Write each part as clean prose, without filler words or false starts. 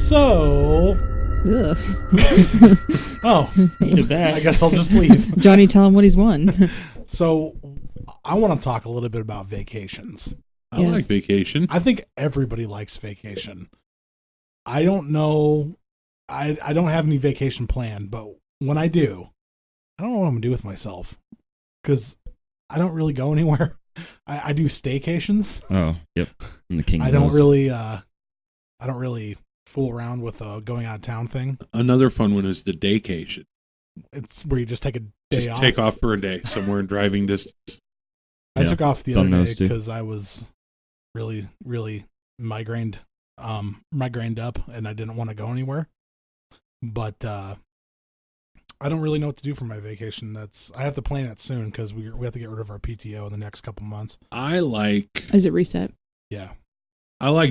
So... Ugh. Oh, Hated that. I guess I'll just leave. Johnny, tell him what he's won. So, I want to talk a little bit about vacations. I Yes. like vacation. I think everybody likes vacation. I don't know. I don't have any vacation planned, but when I do, I don't know what I'm going to do with myself because I don't really go anywhere. I do staycations. Oh, yep. I'm the king of I don't those. really fool around with a going out of town thing. Another fun one is the daycation. It's where you just take a day Just off. take off for a day somewhere in driving distance. I Yeah, took off the done other day those too. because I was really, really migrained up, and I didn't want to go anywhere. But I don't really know what to do for my vacation. I have to plan it soon because we have to get rid of our PTO in the next couple months. I like Is it reset? Yeah,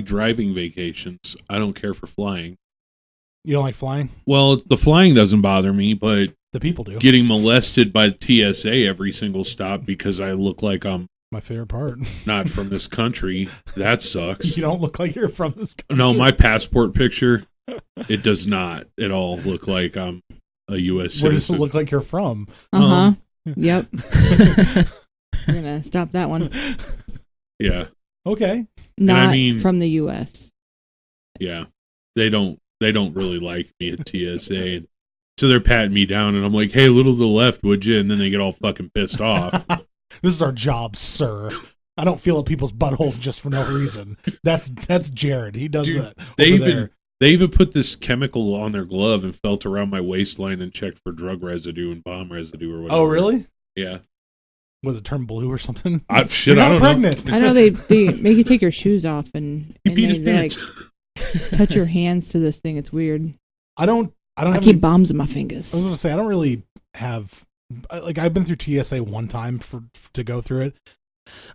driving vacations. I don't care for flying. you don't like flying? Well, the flying doesn't bother me, but The people do. getting molested by TSA every single stop because I look like I'm My favorite part. not from this country, that sucks. You don't look like you're from this country. No, my passport picture, it does not at all look like I'm a U.S. Where does it citizen. look like you're from? Uh-huh. Yep. We're going to stop that one. Yeah, Okay. Not mean- from the U.S. yeah. They don't really like me at TSA. So they're patting me down, and I'm like, hey, a little to the left, would you? And then they get all fucking pissed off. This is our job, sir. I don't feel at people's buttholes just for no reason. That's Jared. He does Dude, that. They over even there. they even put this chemical on their glove and felt around my waistline and checked for drug residue and bomb residue or whatever. Oh, really? Yeah. Was it turned blue or something? Shit, You're I not don't know. pregnant. I know they make you take your shoes off and He peed his they like pants. touch your hands to this thing. It's weird. I don't I have keep bombs in my fingers. I was going to say, I don't really have, like, I've been through TSA one time to go through it.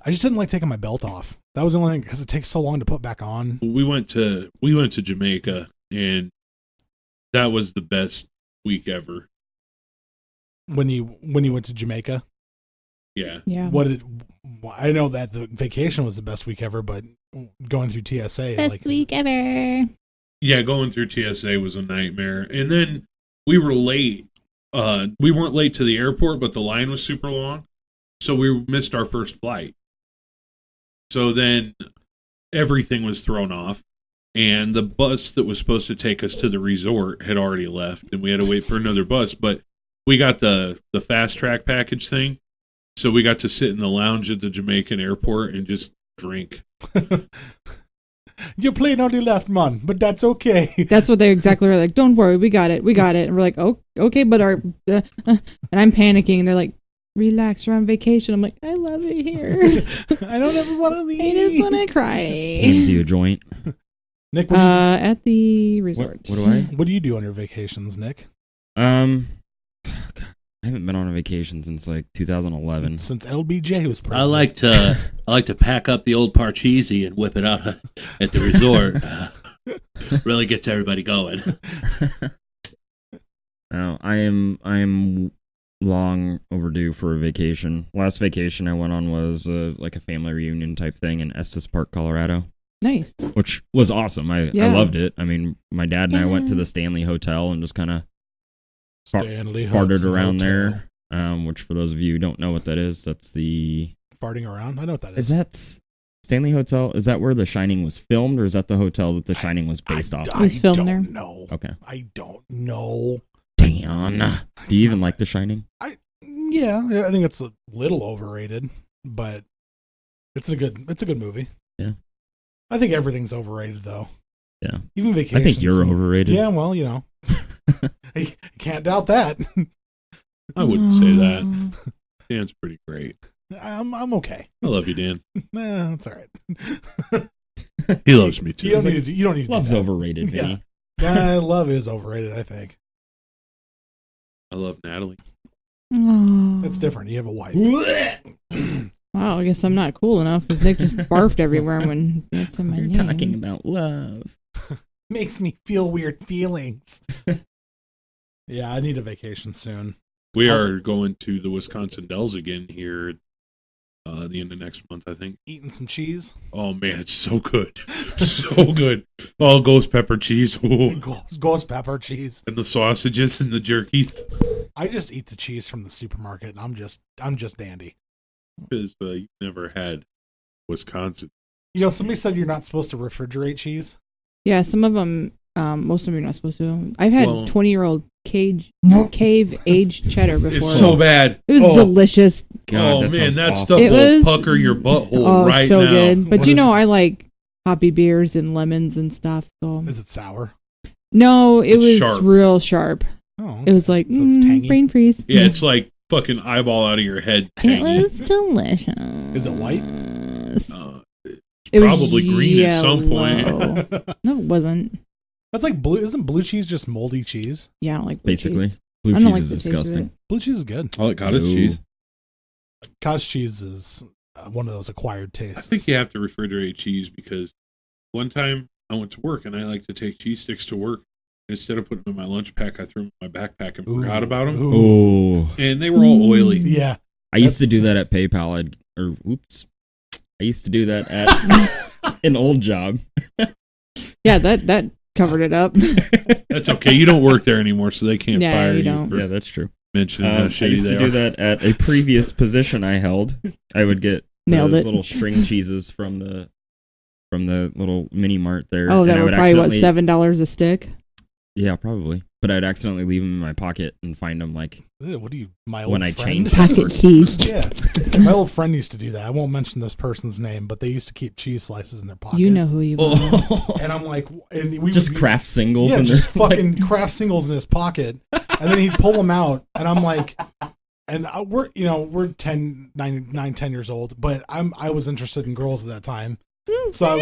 I just didn't like taking my belt off. That was the only thing, because it takes so long to put back on. We went to Jamaica, and that was the best week ever. When you went to Jamaica, Yeah. Yeah. I know that the vacation was the best week ever, but going through TSA, Best like, week ever. Yeah, going through TSA was a nightmare. And then we were late. We weren't late to the airport, but the line was super long. So we missed our first flight. So then everything was thrown off. And the bus that was supposed to take us to the resort had already left. And we had to wait for another bus. But we got the fast track package thing. So we got to sit in the lounge at the Jamaican airport and just drink. your plane only left, man, but that's okay. That's what they exactly were like. Don't worry, we got it. And we're like, oh, okay, but and I'm panicking. And they're like, relax, you're on vacation. I'm like, I love it here. I don't ever want to leave. I just want to cry. Hands you a joint. Nick, At the resort. What do I? what do you do on your vacations, Nick? I haven't been on a vacation since like 2011. Since LBJ was president. I like to pack up the old Parcheesi and whip it out at the resort. Really gets everybody going. No, I am long overdue for a vacation. Last vacation I went on was like a family reunion type thing in Estes Park, Colorado, Nice. which was awesome. I Yeah. loved it. I mean, my dad and I went to the Stanley Hotel and just kind of Stanley farted Hudson around Hotel. there. Which for those of you who don't know what that is, that's the... Farting around? I know what that Is is. that Stanley Hotel? Is that where The Shining was filmed, or is that the hotel that The Shining was based off It of? was filmed don't there. know. Okay. I don't know. Damn. Do you even like The Shining? Yeah, I think it's a little overrated, but it's a good movie. Yeah. I think everything's overrated though. Yeah. Even vacations. I think you're overrated. Yeah, well, you know. I can't doubt that. I wouldn't say that. Dan's pretty great. I'm okay. I love you, Dan. Nah, that's all right. He loves me too. You don't need to Love's do that. overrated, Yeah. Vinny. Yeah, love is overrated, I think. I love Natalie. That's different. You have a wife. Wow, I guess I'm not cool enough because Nick just barfed everywhere when that's in my You're name. talking about love. Makes me feel weird feelings. Yeah, I need a vacation soon. We are going to the Wisconsin Dells again here the end of next month, I think. Eating some cheese. Oh, man, it's so good. So good. Oh, ghost pepper cheese. Ooh. Ghost pepper cheese. And the sausages and the jerky. I just eat the cheese from the supermarket, and I'm just dandy. Because you never had Wisconsin. You know, somebody said you're not supposed to refrigerate cheese. Yeah, some of them, most of them you're not supposed to. I've had Well- 20-year-old cave aged cheddar before. It's so bad. It was delicious. God, that man, sounds that awful. stuff It will was- pucker your butthole Oh, right so now. good. But What you is know, it? I like hoppy beers and lemons and stuff. So Is it sour? no, it It's was sharp. real sharp. Oh, It was like So it's tangy? brain freeze. Yeah, it's like fucking eyeball out of your head. It Tangy. was delicious. Is it white? It was Probably green at some point. yellow. No, it wasn't. That's like blue. Isn't blue cheese just moldy cheese? Yeah, I don't like blue Basically, cheese. blue I don't cheese like is the taste of disgusting. it. Blue cheese is good. I like cottage Ooh. cheese. Cottage cheese is one of those acquired I tastes. think you have to refrigerate cheese because one time I went to work and I like to take cheese sticks to work. Instead of putting them in my lunch pack, I threw them in my backpack and forgot about them. Ooh. Oh, And they were all oily. Yeah. I used to do that at PayPal. I used to do that at an old job. Yeah, that covered it up. That's okay. You don't work there anymore, so they can't Yeah, fire you you don't. for Yeah, that's true. mentioning how I shitty used they to do are. that at a previous position I held. I would get Nailed those it. little string cheeses from the little mini mart there. Oh, that and I were would probably what, accidentally- $7 a stick. Yeah, probably. But I'd accidentally leave them in my pocket and find them like Ew, what do you, my old when I friend? changed. Pocket cheese. Yeah. My old friend used to do that. I won't mention this person's name, but they used to keep cheese slices in their pocket. You know who you are. Oh, And I'm like, and we just would be- craft singles. Yeah, and just they're like- fucking craft singles in his pocket, and then he'd pull them out, and I'm like, and we're 10 years old, but I was interested in girls at that time, so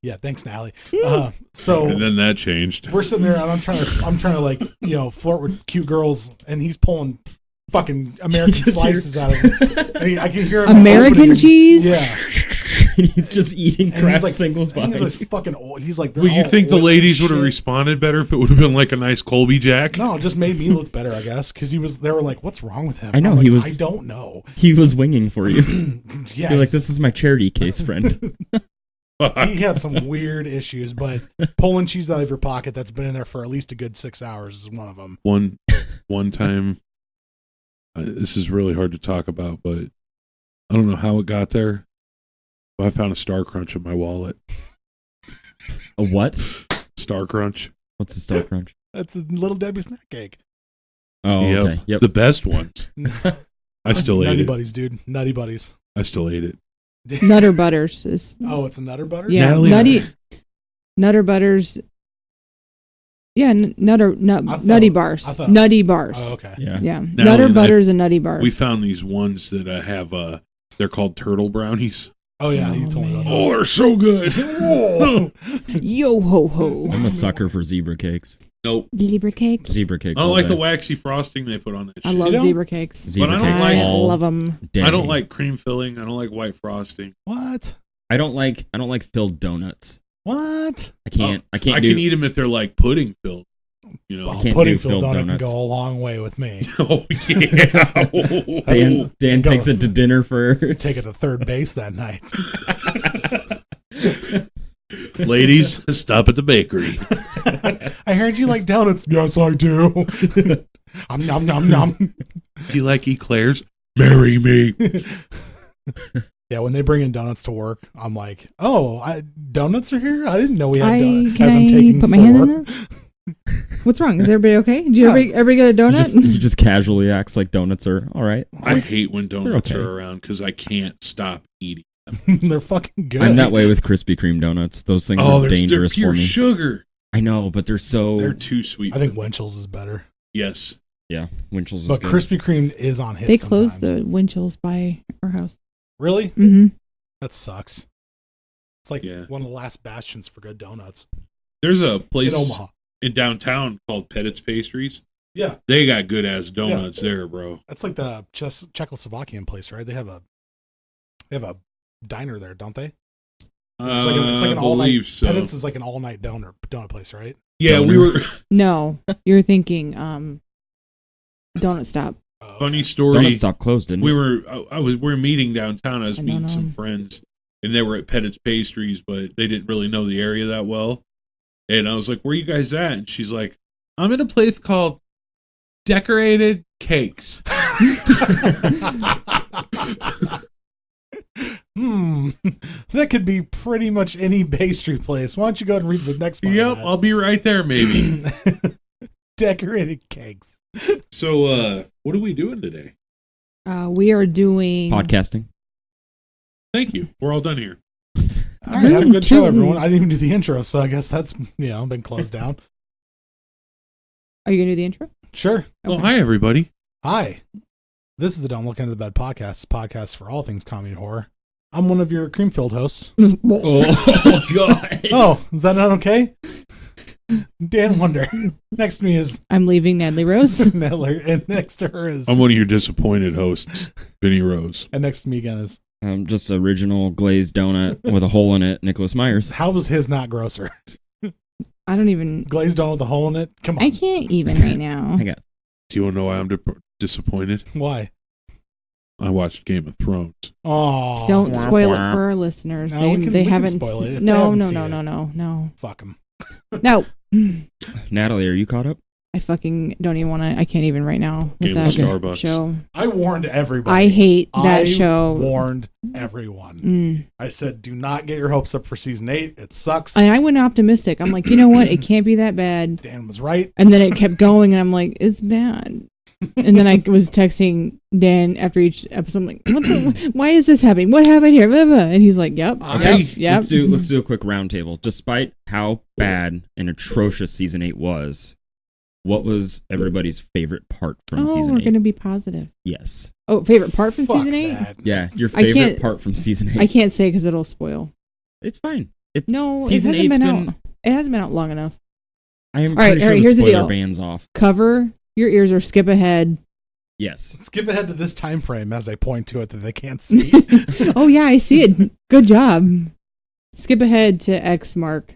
yeah, thanks, Natalie. So And then that changed. we're sitting there, and I'm trying to like flirt with cute girls, and he's pulling fucking American Just slices out of it. And I can hear him American opening- cheese? Yeah, he's just eating and craft he's like singles and behind he's like fucking old. He's like, they're Well, you all think the oily ladies would have shit. responded better if it would have been like a nice Colby Jack? No, it just made me look better, I guess, because they were like, "What's wrong with him?" I know, I'm like, he was- I don't know. He was winging for you. Yeah, You're like, this is my charity case, friend. he had some weird issues, but pulling cheese out of your pocket that's been in there for at least a good 6 hours is one of them. One time, this is really hard to talk about, but I don't know how it got there. But I found a Star Crunch in my wallet. A what? Star Crunch. What's a Star Crunch? That's a Little Debbie snack cake. Oh, Yep. okay. Yep. The best ones. I still ate Nutty it. Buddies, dude. Nutty Buddies. I still ate it. Nutter Butters is Oh, it's a Nutter Butter? yeah, Natalie- Nutter Butters. Yeah, Nutty Bars. I thought- Nutty Bars. Oh, okay. Yeah. Yeah, Natalie Nutter and I- Butters and Nutty Bars. We found these ones that have they're called turtle brownies. Oh, yeah, you Oh, told me about man. Oh, those. they're so good. Whoa. Yo ho ho. I'm a sucker for zebra cakes. Nope. Zebra cakes. Zebra cakes. I don't all like the day. waxy frosting they put on that shit. I love You don't? zebra cakes. Zebra But I don't cakes like- I all love them. day. I don't like cream filling. I don't like white frosting. What? I don't like filled donuts. What? I can't I do can eat them if they're like pudding filled. You know. Well, can't pudding do filled filled donut can donuts. go a long way with me. Oh yeah. Dan Go- takes it to dinner first. Take it to third base that night. Ladies, stop at the bakery. I heard you like donuts. Yes, I do. Nom nom nom. Do you like eclairs? Marry me. Yeah, when they bring in donuts to work, I'm like, oh, donuts are here? I didn't know we had donuts. Can I put my hand in there? What's wrong? Is everybody okay? Did you ever get a donut? He just casually acts like donuts are all right. I hate when donuts okay. are around because I can't stop eating. They're fucking good. I'm that way with Krispy Kreme donuts. Those things are they're dangerous pure for me. sugar. I know, but they're They're too sweet. I think Winchell's is better. Yes. yeah. Winchell's is But good. Krispy Kreme is on hit They closed sometimes. the Winchell's by our house. Really? Mm-hmm. That sucks. It's like Yeah. one of the last bastions for good donuts There's a in place Omaha. in downtown called Pettit's Pastries. Yeah, They got good ass donuts there, bro. that's like the Czechoslovakian place, right? They have a diner there, don't they? It's like an I all night. believe so. Pettit's is like an all night donut place, right? Yeah, we were. No, you're thinking Donut Stop. Oh, Funny story. Donut stop closed, didn't We it? were. We were meeting downtown. I was I don't meeting some know. friends, and they were at Pettit's Pastries, but they didn't really know the area that well. And I was like, where you guys at? And she's like, I'm in a place called Decorated Cakes. That could be pretty much any pastry place. Why don't you go ahead and read the next one? Yep, I'll be right there, maybe. Decorated cakes. So, what are we doing today? We are doing Podcasting. Thank you. We're all done here. All right, have a good show, everyone. I didn't even do the intro, so I guess that's, been closed down. Are you gonna do the intro? Sure. Well, hi, everybody. Hi. This is the Don't Look Under the Bed podcast. It's a podcast for all things comedy and horror. I'm one of your cream-filled hosts. Oh, God. Oh, is that not okay? Dan Wonder. Next to me is I'm leaving Natalie Rose. Nedler, and next to her is... I'm one of your disappointed hosts, Vinnie Rose. And next to me again is... Just original glazed donut with a hole in it, Nicholas Myers. How was his not grosser? I don't even. Glazed donut with a hole in it? Come on. I can't even right now. I got Do you want to know why I'm disappointed? Why? I watched Game of Thrones. Oh. Don't spoil it for our listeners. No, we They can haven't. spoil it if they No, haven't no, seen no, it. no, no, no, Fuck him. no. Natalie, are you caught up? I fucking don't even want to. I can't even right now with Game that of Starbucks. show. I warned everybody. I hate that I show. warned everyone. Mm. I said, do not get your hopes up for season 8. It sucks. And I went optimistic. I'm like, you know what? It can't be that bad. Dan was right. And then it kept going, and I'm like, it's bad. And then I was texting Dan after each episode. I'm like, why is this happening? What happened here? Blah, blah. And he's like, yep. Let's do a quick roundtable. Despite how bad and atrocious season 8 was, what was everybody's favorite part from season 8? We're gonna be positive. Yes. Oh, favorite part from Fuck season 8? that. Yeah, your I can't- favorite part from season 8. I can't say because it'll spoil. It's fine. No, Season it hasn't 8's been been- out. It hasn't been out long enough. I am All right, pretty sure here's the the spoiler deal. ban's off. Cover your ears or skip ahead. Yes. Skip ahead to this time frame as I point to it that they can't see. Oh yeah, I see it. Good job. Skip ahead to X mark.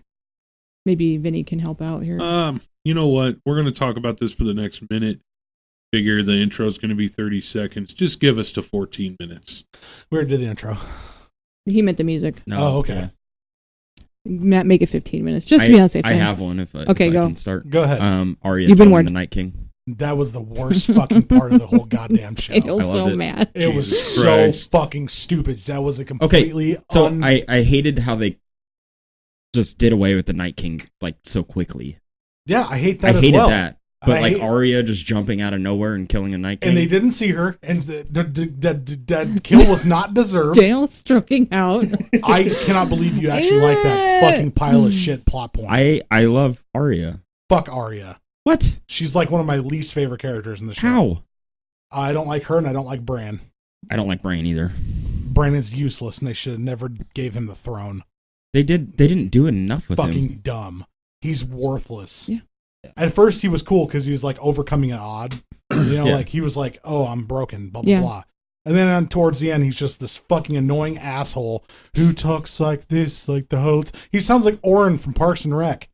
Maybe Vinny can help out here. You know what? We're going to talk about this for the next minute. Figure the intro is going to be 30 seconds. Just give us to 14 minutes. We already did the intro. He meant the music. No. Oh, okay. Matt, make it 15 minutes. Just to be on the safe I side. have one if I go. can start. Go ahead. Arya You've been killing warned. the Night King. That was the worst fucking part of the whole goddamn show. I feel I loved so it. mad. It was Jesus so Christ. fucking stupid. That was a completely So I hated how they just did away with the Night King like so quickly. Yeah, I hate that I as hated well. that. But I like hate- Arya just jumping out of nowhere and killing a Night King. And they didn't see her, and the kill was not deserved. Dale stroking out. I cannot believe you actually like that fucking pile of shit plot point. I love Arya. Fuck Arya. What? She's like one of my least favorite characters in the show. How? I don't like her, and I don't like Bran. I don't like Bran either. Bran is useless, and they should have never gave him the throne. They didn't do enough with Fucking him. dumb. He's worthless. Yeah. At first, he was cool because he was like overcoming an odd. You know, Yeah. like he was like, "Oh, I'm broken," blah blah Yeah. blah. And then towards the end, he's just this fucking annoying asshole who talks like this, like the whole. He sounds like Oren from Parks and Rec.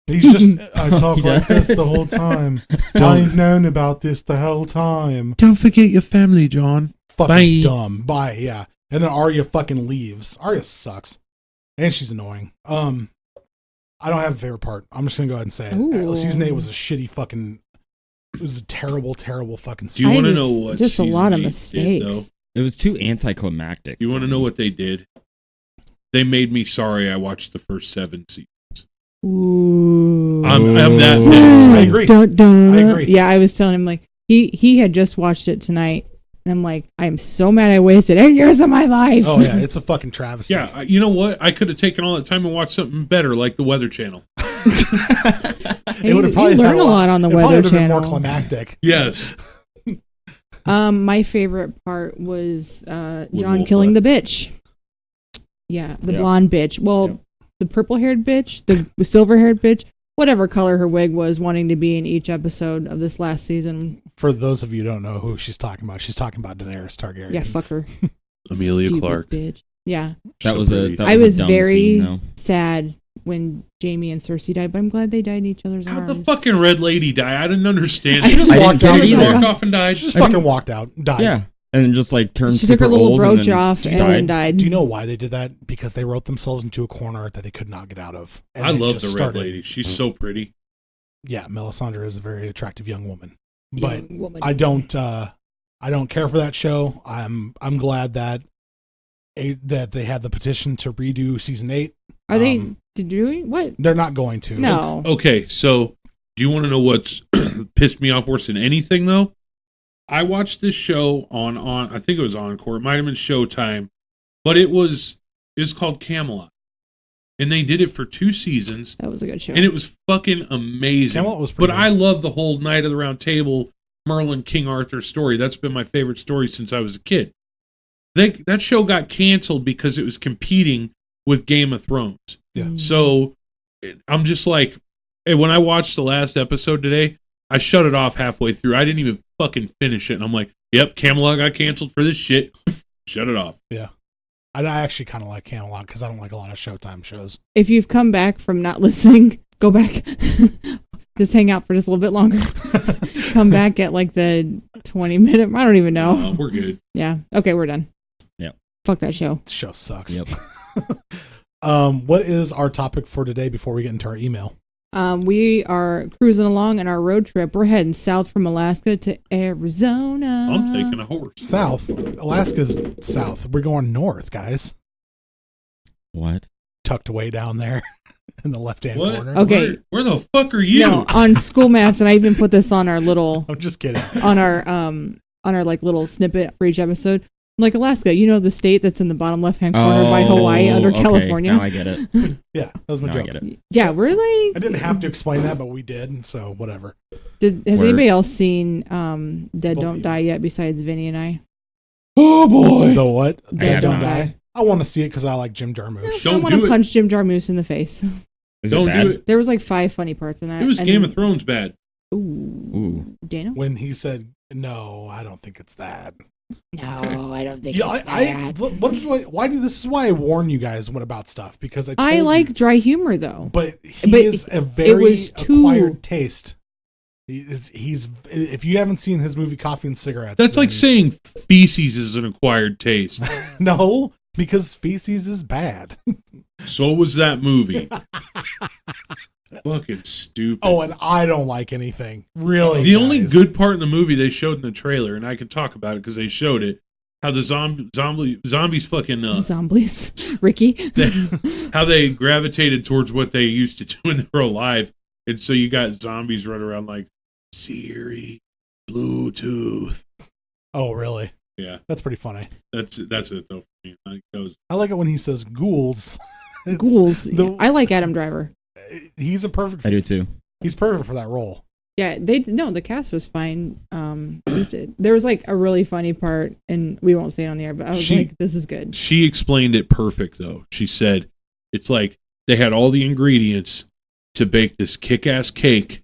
He's just, I talk He like this the does. whole time. I've known about this the whole time. Don't forget your family, John. Fucking Bye. dumb. Bye. Yeah. And then Arya fucking leaves. Arya sucks, and she's annoying. I don't have a favorite part. I'm just gonna go ahead and say it. Ooh. Season 8 was a shitty fucking. It was a terrible, terrible fucking. Do you I want to just- know what just a season lot of 8 mistakes. Did, though? It was too anticlimactic. You want to know what they did? They made me sorry I watched the first 7 seasons. Ooh. I'm that Ooh. pissed. I agree. Dun, dun. I agree. Yeah, I was telling him like he had just watched it tonight, and I'm like, I am so mad I wasted 8 years of my life. Oh yeah, it's a fucking travesty. Yeah, you know what? I could have taken all that time and watched something better, like the Weather Channel. It would have probably you learn a lot on the it probably Weather would've been Channel. more climactic. Yes. My favorite part was John Wolf killing left. the bitch. Yeah, the Yeah. blonde bitch. Well, Yep. the purple-haired bitch, the silver-haired bitch, whatever color her wig was, wanting to be in each episode of this last season. For those of you who don't know who she's talking about Daenerys Targaryen. Yeah, fuck her. Amelia Stupid Clark. bitch. Yeah, That So was pretty. a I was a dumb very scene, though. sad when Jamie and Cersei died, but I'm glad they died in each other's How'd arms. the fucking red lady die? I didn't understand. She just I walked didn't out. get it She either. walked off and died. She just fucking walked out. Died. Yeah. and then just like turned She took super her little old brooch and off then and died. then died. Do you know why they did that? Because they wrote themselves into a corner that they could not get out of. And I they love the just red started- lady. She's so pretty. Yeah, Melisandre is a very attractive young woman. But Young woman. I don't care for that show. I'm glad that they had the petition to redo season 8. Are they doing what? They're not going to. No. Okay, so do you want to know what's pissed me off worse than anything, though? I watched this show on I think it was Encore. It might have been Showtime, but it's called Camelot, and they did it for 2 seasons, That was a good show. and it was fucking amazing. Camelot was But pretty I good. love the whole Knight of the Round Table, Merlin, King Arthur story. That's been my favorite story since I was a kid. That show got canceled because it was competing with Game of Thrones. Yeah. So I'm just like, hey, when I watched the last episode today, I shut it off halfway through. I didn't even fucking finish it. And I'm like, yep, Camelot got canceled for this shit. Shut it off. Yeah. I actually kind of like Camelot because I don't like a lot of Showtime shows. If you've come back from not listening, go back. Just hang out for just a little bit longer. Come back at like the 20-minute. I don't even know. We're good. Yeah. Okay, we're done. Yep. Fuck that show. The show sucks. Yep. What is our topic for today before we get into our email? We are cruising along on our road trip. We're heading south from Alaska to Arizona. I'm taking a horse. South. Alaska's south. We're going north, guys. What? Tucked away down there in the left-hand What? corner. Okay. Where the fuck are you? No, on school maps, and I even put this on our little I'm just kidding. on our like little snippet for each episode. Like Alaska, you know the state that's in the bottom left-hand corner by Hawaii under okay. California. Now I get it. Yeah, that was my Now I joke. get it. Yeah, we're like. I didn't have to explain that, but we did, so whatever. Has Word. anybody else seen Dead Well, Don't Die yet besides Vinnie and I? Oh boy. The what? Dead Don't Don't Die. I want to see it because I like Jim Jarmusch. I Don't want do to it. punch Jim Jarmusch in the face. Is Don't it bad? do it. There was like 5 funny parts in that. It was and- Game of Thrones bad. Ooh. Ooh. Dana? When he said, no, I don't think it's that. No, I don't think Yeah, it's that. this is why I warn you guys about stuff, because I told I like you, dry humor though. but he but is a very was too- acquired taste. He's if you haven't seen his movie Coffee and Cigarettes, That's like then- saying feces is an acquired taste. no, because feces is bad. So was that movie. Fucking stupid. Oh, and I don't like anything really. The only guys. good part in the movie they showed in the trailer, and I can talk about it because they showed it, how the zombies fucking Zombies. Ricky. how they gravitated towards what they used to do when they were alive, and so you got zombies running around like Siri, Bluetooth. Oh, really? Yeah, That's pretty funny. that's it though. For me. I think that was I like it when he says ghouls. It's- Ghouls. the- I like Adam Driver. He's a perfect. I do too. He's perfect for that role. Yeah, the cast was fine. There was like a really funny part, and we won't say it on the air, but I was like, this is good. She explained it perfect though. She said it's like they had all the ingredients to bake this kick-ass cake,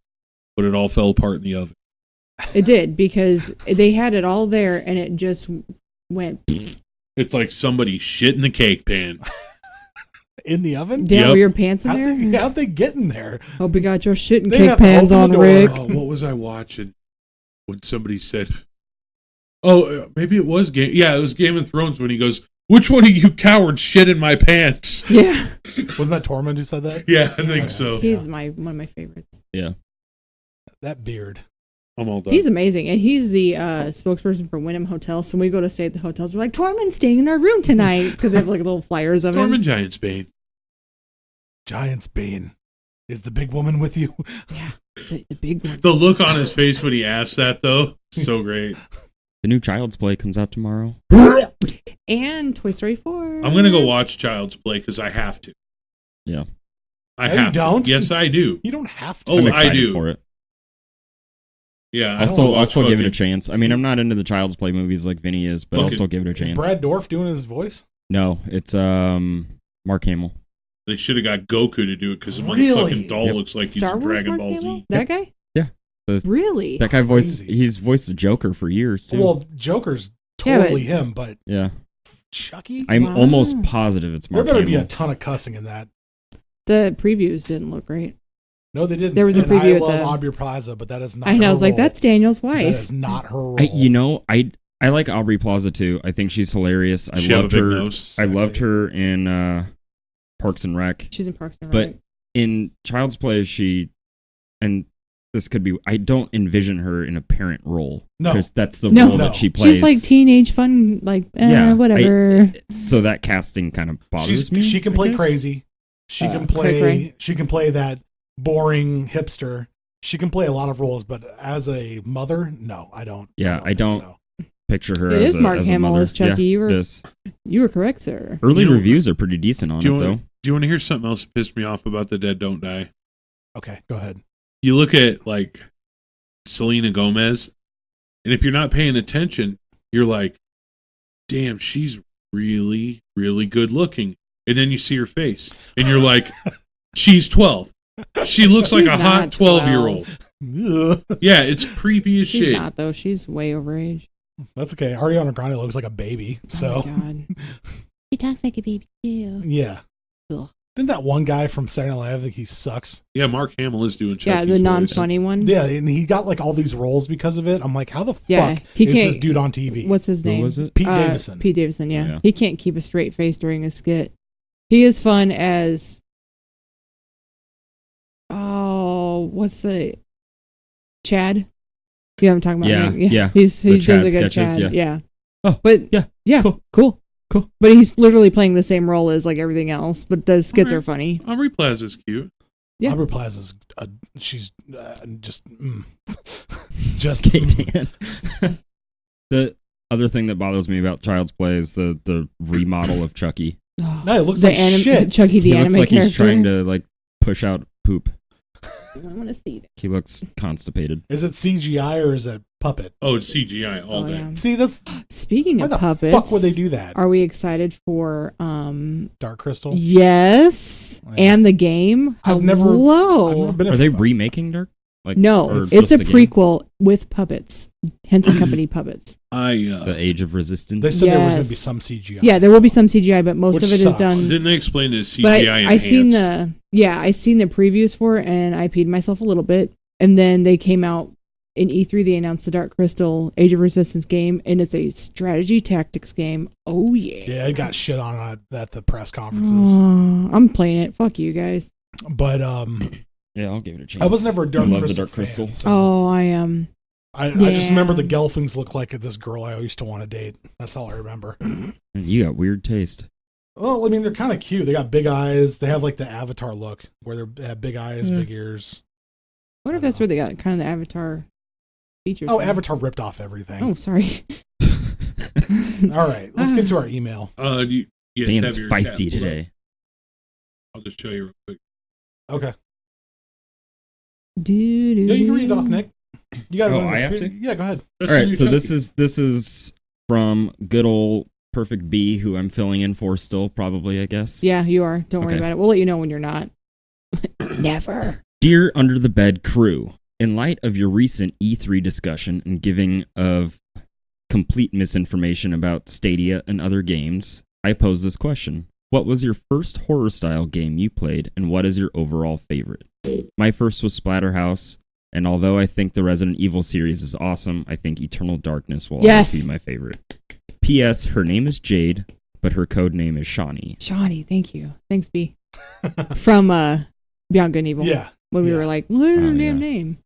but it all fell apart in the oven. It did, because they had it all there, and it just went It's like somebody shit in the cake pan. In the oven? down. Yep. Were your pants in there? How'd they get in there? Hope you got your shit and They cake have to pans open on, the door. Rick. Oh, what was I watching when somebody said, "Oh, maybe it was Game." Yeah, it was Game of Thrones when he goes, "Which one of you cowards shit in my pants?" Yeah, Wasn't that Tormund who said that? Yeah, I think so. he's one of my favorites. Yeah. That beard. I'm all done. He's amazing, and he's the spokesperson for Wyndham Hotel. So when we go to stay at the hotels, we're like, Tormund's staying in our room tonight, because they have like little flyers of him. Tormund Giant Spain. Giant's Bane. Is the big woman with you? Yeah, the big one. The look on his face when he asked that, though, so great. The new Child's Play comes out tomorrow. And Toy Story 4. I'm gonna go watch Child's Play because I have to. Yeah. I No, you have don't. to. Yes, I do. You don't have to. Oh, I'm I excited do. for it. Yeah, I I'll don't still, know I'll still give it a fucking- chance. I mean, I'm not into the Child's Play movies like Vinny is, but I'll Look, still give it a Is chance. Brad Dorff doing his voice? No, it's Mark Hamill. They should have got Goku to do it because the Really? motherfucking doll Yep. looks like Star he's Wars Dragon Mark Ball Hamill? Z. That guy? Yeah. The- Really? That guy Crazy. he's voiced the Joker for years too. Well, Joker's Yeah, but- totally him, but yeah. Chucky? I'm Wow. almost positive it's There Mark better Hamill. be a ton of cussing in that. The previews didn't look great. No, they didn't. There was a And preview I at love the- Aubrey Plaza, but that is not I know. I her was like, role. that's Daniel's That wife. is not her role. I like Aubrey Plaza too. I think she's hilarious. She have a big nose. I loved her in Parks and Rec. She's in Parks and But Rec. in Child's Play, and this could be, I don't envision her in a parent role. No. Because that's the No. role that she plays. She's like teenage fun, like Yeah, whatever. So that casting kind of bothers me. She can I play guess. crazy. She can cray-cray. play. She can play that boring hipster. She can play a lot of roles, but as a mother, no, I don't. Yeah, I think don't. so. Picture her It as is a, Mark as a Hamill mother. as Chucky. Yeah, You were- it is. You were correct, sir. Early You know- reviews are pretty decent on Do it, you, though. want, do you want to hear something else that pissed me off about The Dead Don't Die? Okay, go ahead. You look at like Selena Gomez, and if you're not paying attention, you're like, damn, she's really, really good looking. And then you see her face, and you're like, she's 12. She looks like She's a hot not 12-year-old. Ugh. Yeah, it's creepy as She's shit. not though. She's way overage. That's okay. Ariana Grande looks like a baby. So Oh my god. She talks like a baby too. yeah. Ugh. Didn't that one guy from Saturday Night Live think he sucks? Yeah, Mark Hamill is doing Chucky's Yeah, the voice. non-funny one. Yeah, and he got like all these roles because of it. I'm like, how the Yeah, fuck he is can't- this dude on TV? What's his Who name? was it? Pete Davidson. Pete Davidson. Yeah. Yeah. He can't keep a straight face during a skit. He is fun as. Oh, what's the Chad? Yeah, I'm talking about Yeah, him. yeah. He The does Chad a good sketches, Chad. yeah. Yeah. Oh, but yeah. cool. Cool. But he's literally playing the same role as like everything else. But the skits Alright. are funny. Aubrey Plaza's cute. Yeah. Aubrey Plaza's she's just just Okay, Dan. The other thing that bothers me about Child's Play is the remodel of Chucky. No, it looks The like shit. Chucky the He anime looks like character. he's trying to like push out poop. I want to see that. He looks constipated. Is it CGI or is it puppet? Oh, it's CGI all day. Yeah. See, that's Speaking why of the puppets, fuck would they do that? Are we excited for Dark Crystal. Yes, Yeah. and the game? I've never Hello. been. Are they remaking Dark? Like, No, or it's just a the game? prequel with puppets. Henson Company puppets. The Age of Resistance. They said there was going to be Yes. some CGI. Yeah, there will be some CGI, but most Which of it sucks. is done. Didn't they explain the CGI But I enhanced? seen the previews for it, and I peed myself a little bit. And then they came out in E3. They announced the Dark Crystal Age of Resistance game, and it's a strategy tactics game. Oh yeah. Yeah, it got shit on at the press conferences. I'm playing it. Fuck you guys. But Yeah, I'll give it a chance. I was never a Dark I love Crystal the Dark fan, Crystal. so Oh, I am. I just remember the Yeah. Gelflings look like this girl I used to want to date. That's all I remember. Man, you got weird taste. Well, I mean, they're kind of cute. They got big eyes. They have like the Avatar look, where they have big eyes, Yeah. big ears. I wonder if that's where they got kind of the Avatar features. Oh, from. Avatar ripped off everything. Oh, sorry. All right, let's get to our email. Do you guys Dan's have your feisty tab pulled up? today. I'll just show you real quick. Okay, Do, yeah, you can read it off, Nick. You got. Oh, I have to? Yeah, go ahead. That's All the right, new so Chucky. this is from good old Perfect B, who I'm filling in for still, probably, I guess. Yeah, you are. Don't worry Okay. about it. We'll let you know when you're not. Never. Dear Under the Bed crew, in light of your recent E3 discussion and giving of complete misinformation about Stadia and other games, I pose this question. What was your first horror-style game you played, and what is your overall favorite? My first was Splatterhouse, and although I think the Resident Evil series is awesome, I think Eternal Darkness will Yes. always be my favorite. P.S. Her name is Jade, but her code name is Shawnee. Shawnee, thank you. Thanks, B. From Beyond Good and Evil. Yeah. When we yeah. were like, what is her Oh, damn yeah. name?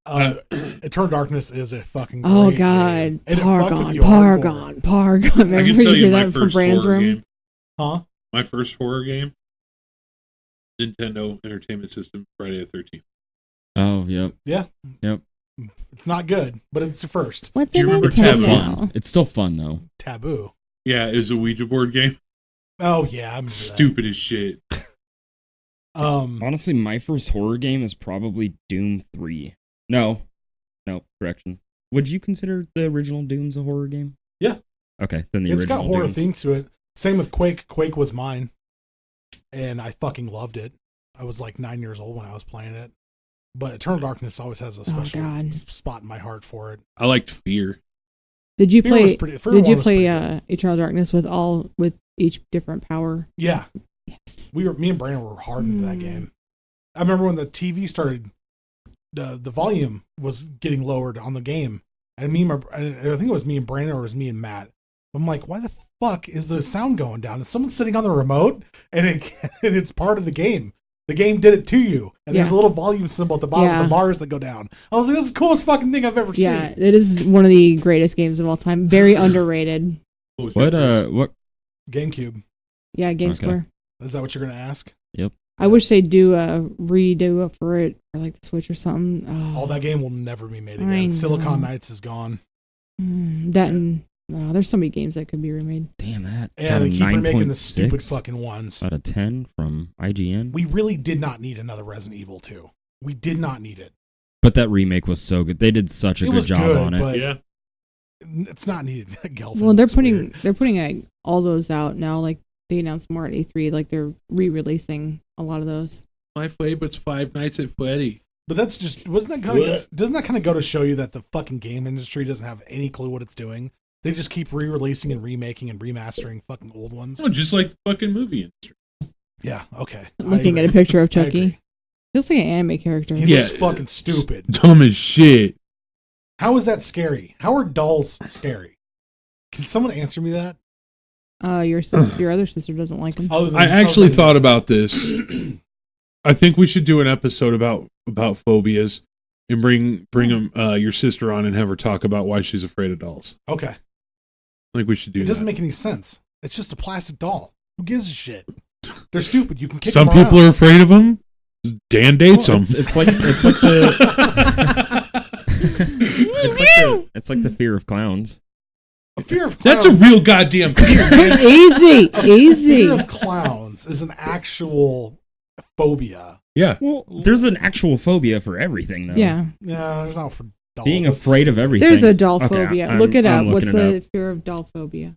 Eternal Darkness is a fucking. Oh, great God. game. And it fucked with Pargon, you hardcore. Pargon. I Remember can you tell you hear my that from first Brandon's horror room? game. Huh? My first horror game. Nintendo Entertainment System, Friday the 13th. Oh, yep. Yeah. Yep. It's not good, but it's your first. What's Do you in remember It's still Taboo? fun. It's still fun, though. Taboo. Yeah, it was a Ouija board game. Oh yeah, I'm Stupid as shit. Honestly, my first horror game is probably Doom 3. No, correction. Would you consider the original Dooms a horror game? Yeah. Okay, then the It's original got horror Dooms. themes to it. Same with Quake. Quake was mine, and I fucking loved it. I was like 9 years old when I was playing it. But Eternal Darkness always has a special God. spot in my heart for it. I liked Fear. Did you Fear was play? pretty- Fear Did one you was play pretty good. Eternal Darkness with each different power? Yeah, Yes. me and Brandon were hard into that game. I remember when the TV started, the volume was getting lowered on the game, And I think it was me and Brandon, or it was me and Matt. I'm like, why the fuck is the sound going down? Is someone sitting on the remote? And it's part of the game. The game did it to you. And there's a little volume symbol at the bottom of the bars that go down. I was like, this is the coolest fucking thing I've ever seen. Yeah, it is one of the greatest games of all time. Very underrated. What GameCube. Yeah, GameSquare. Is that what you're going to ask? Yep. I wish they'd do a redo it for it, or like the Switch or something. Oh, that game will never be made I again. know. Silicon Knights is gone. There's so many games that could be remade. Damn that. And they keep remaking the 9.6 stupid fucking ones. out of 10 from IGN. We really did not need another Resident Evil 2. We did not need it. But that remake was so good. They did such a good job on it. But Yeah. it's not needed. Well, they're putting all those out now. Like they announced more at E3. Like they're re-releasing a lot of those. My favorite's Five Nights at Freddy. But that's just doesn't that kind of go to show you that the fucking game industry doesn't have any clue what it's doing? They just keep re-releasing and remaking and remastering fucking old ones. Oh, just like the fucking movie industry. Yeah, okay. Looking at a picture of Chucky. He looks like an anime character. He looks fucking stupid. Dumb as shit. How is that scary? How are dolls scary? Can someone answer me that? Your other sister doesn't like him. I actually thought about this. I think we should do an episode about phobias and bring your sister on and have her talk about why she's afraid of dolls. Okay. I think we should do that. It doesn't make any sense. It's just a plastic doll. Who gives a shit? They're stupid. You can kick Some them people around. are afraid of them. Dan dates them. It's like the fear of clowns. A fear of clowns. That's a real goddamn fear. Easy. Fear of clowns is an actual phobia. Yeah. Well, there's an actual phobia for everything, though. Yeah. Yeah, there's not for dolls. Being afraid of everything. There's a doll Okay, phobia. Look it up. I'm What's looking it the fear of doll phobia?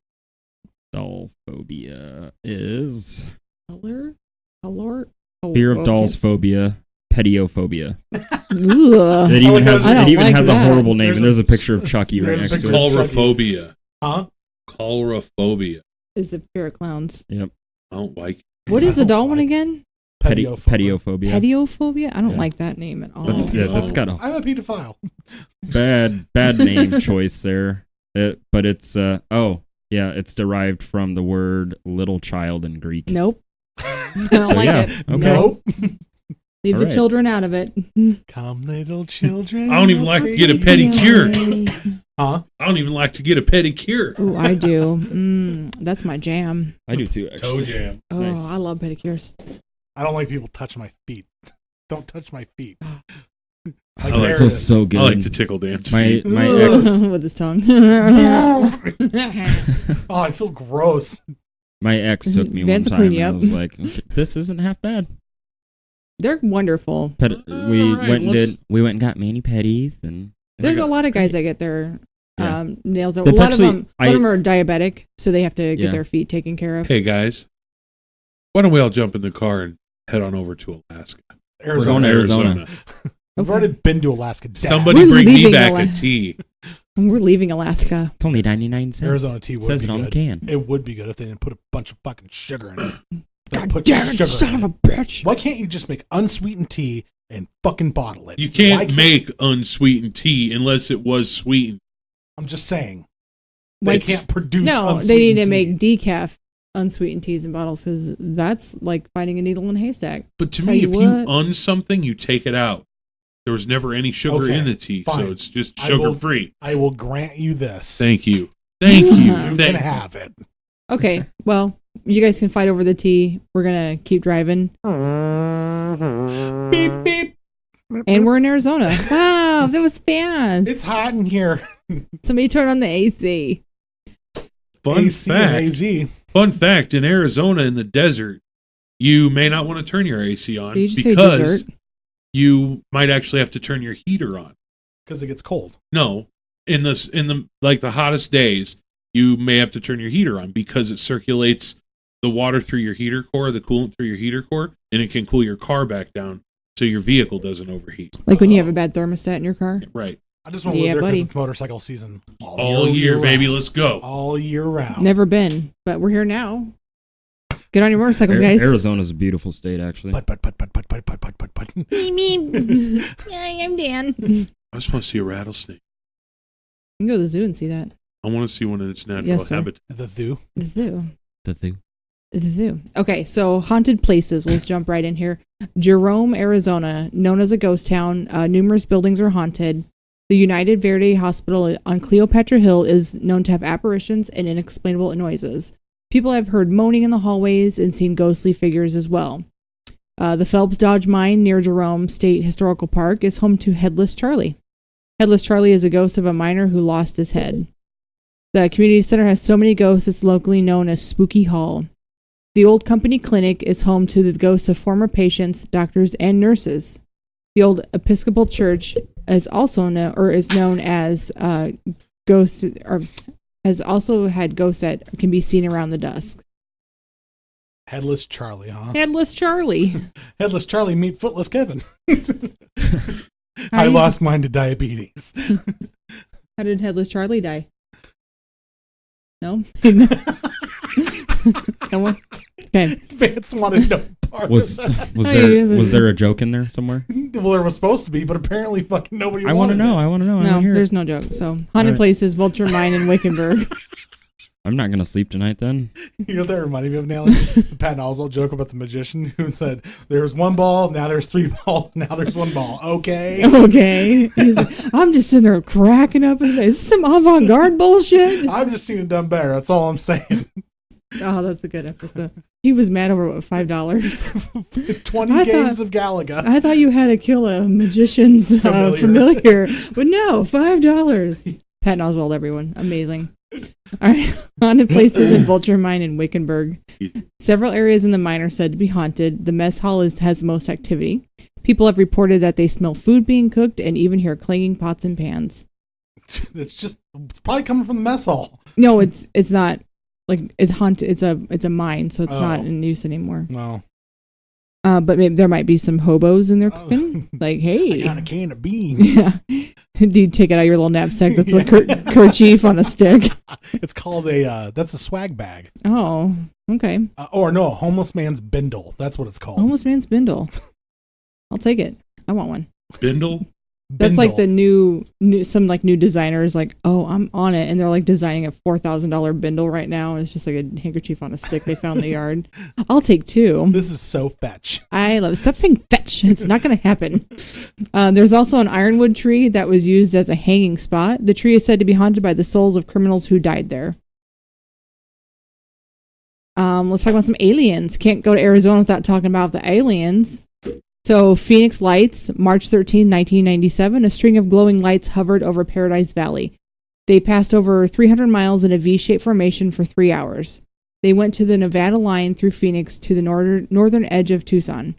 Doll phobia is Color? Oh, fear of okay. dolls phobia, pediophobia. Ugh. It even has I don't like a that. horrible name, and there's a picture of Chucky right next to it. Coulrophobia. Huh? Coulrophobia. Is the fear of clowns. Yep. I don't like it. What is the doll like one again? Pediophobia. Pediophobia? I don't Yeah. like that name at all. That's got a I'm a pedophile. bad name choice there. But it's it's derived from the word little child in Greek. Nope. I don't like it. Okay. Nope. Leave All the right. children out of it. Come, little children. I don't even like to get a pedicure. Huh? I don't even like to get a pedicure. Oh, I do. That's my jam. I do too, actually. Toe jam. It's oh, nice. I love pedicures. I don't like people touch my feet. Don't touch my feet. I Oh, it Meredith. feels so good. I like to tickle dance. my feet. my ex With his tongue. Oh, I feel gross. my ex took me Vance one will time clean you and I up. was like, okay, this isn't half bad. They're wonderful. We right, went let's- and got mani pedis and There's a lot of guys that get their Yeah. nails done. That's A actually- lot of them are diabetic, so they have to get Yeah. their feet taken care of. Hey guys, why don't we all jump in the car and head on over to Alaska? Arizona. going to Arizona. I've already been to Alaska. Dad. Somebody We're bring me leaving back a Alaska. tea. We're leaving Alaska. It's only 99 cents. Arizona tea would Says be it on good. the can. It would be good if they didn't put a bunch of fucking sugar in it. They God put damn it, sugar son in of it. a bitch. Why can't you just make unsweetened tea and fucking bottle it? You Why can't make unsweetened tea unless it was sweetened. I'm just saying. Why They can't- can't produce No, they need to unsweetened make tea. decaf unsweetened teas and bottles because that's like finding a needle in a haystack. But to Tell me, you if you what. un something, you take it out. There was never any sugar Okay, in the tea, fine. so it's just I will- sugar free. I will grant you this. Thank you. Thank you. You Thank can you. have it. Okay, well, you guys can fight over the tea. We're going to keep driving. Beep beep. And we're in Arizona. Wow, that was fast. It's hot in here. Somebody turn on the AC. Fun AC and fact. AZ. Fun fact: in Arizona, in the desert, you may not want to turn your AC on Did you just say because dessert? you might actually have to turn your heater on. Because it gets cold. No, in the like the hottest days, you may have to turn your heater on because it circulates the water through your heater core, the coolant through your heater core, and it can cool your car back down so your vehicle doesn't overheat. Like when you have a bad thermostat in your car? Right. I just want to Yeah, live there buddy. because it's motorcycle season. All year, baby. round. Let's go. All year round. Never been, but we're here now. Get on your motorcycles, guys. Arizona's a beautiful state, actually. But. Me. Yeah, I'm Dan. I just want to see a rattlesnake. can go to the zoo and see that. I want to see one in its natural Yes, sir. habitat. The zoo. The zoo. The zoo. Okay, so haunted places. We'll jump right in here. Jerome, Arizona, known as a ghost town. Numerous buildings are haunted. The United Verde Hospital on Cleopatra Hill is known to have apparitions and inexplainable noises. People have heard moaning in the hallways and seen ghostly figures as well. The Phelps Dodge Mine near Jerome State Historical Park is home to Headless Charlie. Headless Charlie is a ghost of a miner who lost his head. The community center has so many ghosts it's locally known as Spooky Hall. The Old Company Clinic is home to the ghosts of former patients, doctors, and nurses. The Old Episcopal Church is also known as ghosts, or has also had ghosts that can be seen around the dusk. Headless Charlie, huh? Headless Charlie. Headless Charlie meet Footless Kevin. I lost mine to diabetes. How did Headless Charlie die? No? Come on. Okay. Vance wanted no part Was of that. was there a joke in there somewhere? Well, there was supposed to be, but apparently fucking nobody I want to wanted know. it. I want to know. I No, wanna hear there's it. no joke. So, haunted Right. places, Vulture Mine in Wickenburg. I'm not gonna sleep tonight then. You know what that reminded me of, Nelly? The Patton Oswalt joke about the magician who said, "There's one ball, now there's three balls, now there's one ball." Okay. Okay. He's like, I'm just sitting there cracking up. Is this some avant-garde bullshit? I've just seen it done better. That's all I'm saying. Oh, that's a good episode. He was mad over what, $5? 20 games of Galaga. I thought you had to kill a magician's familiar, but no, $5. Patton Oswalt, everyone, amazing. All right, haunted places in Vulture Mine in Wickenburg. Several areas in the mine are said to be haunted. The mess hall has the most activity. People have reported that they smell food being cooked and even hear clanging pots and pans. It's probably coming from the mess hall. No, it's not. Like it's haunted. It's a mine, so it's not in use anymore. No. But maybe there might be some hobos in there cooking. Like, hey, I got a can of beans. yeah. Do you take it out of your little knapsack? That's a kerchief on a stick. It's called that's a swag bag. Oh, okay. Or no, a homeless man's bindle. That's what it's called. Homeless man's bindle. I'll take it. I want one. Bindle? That's like the Bindle. some like new designers like, oh, I'm on it, and they're like designing a $4,000 bindle right now, and it's just like a handkerchief on a stick they found in the yard. I'll take two. This is so fetch. I love it. Stop saying fetch. It's not going to happen. There's also an ironwood tree that was used as a hanging spot. The tree is said to be haunted by the souls of criminals who died there. Let's talk about some aliens. Can't go to Arizona without talking about the aliens. So, Phoenix Lights, March 13, 1997, a string of glowing lights hovered over Paradise Valley. They passed over 300 miles in a V-shaped formation for 3 hours. They went to the Nevada line through Phoenix to the northern edge of Tucson.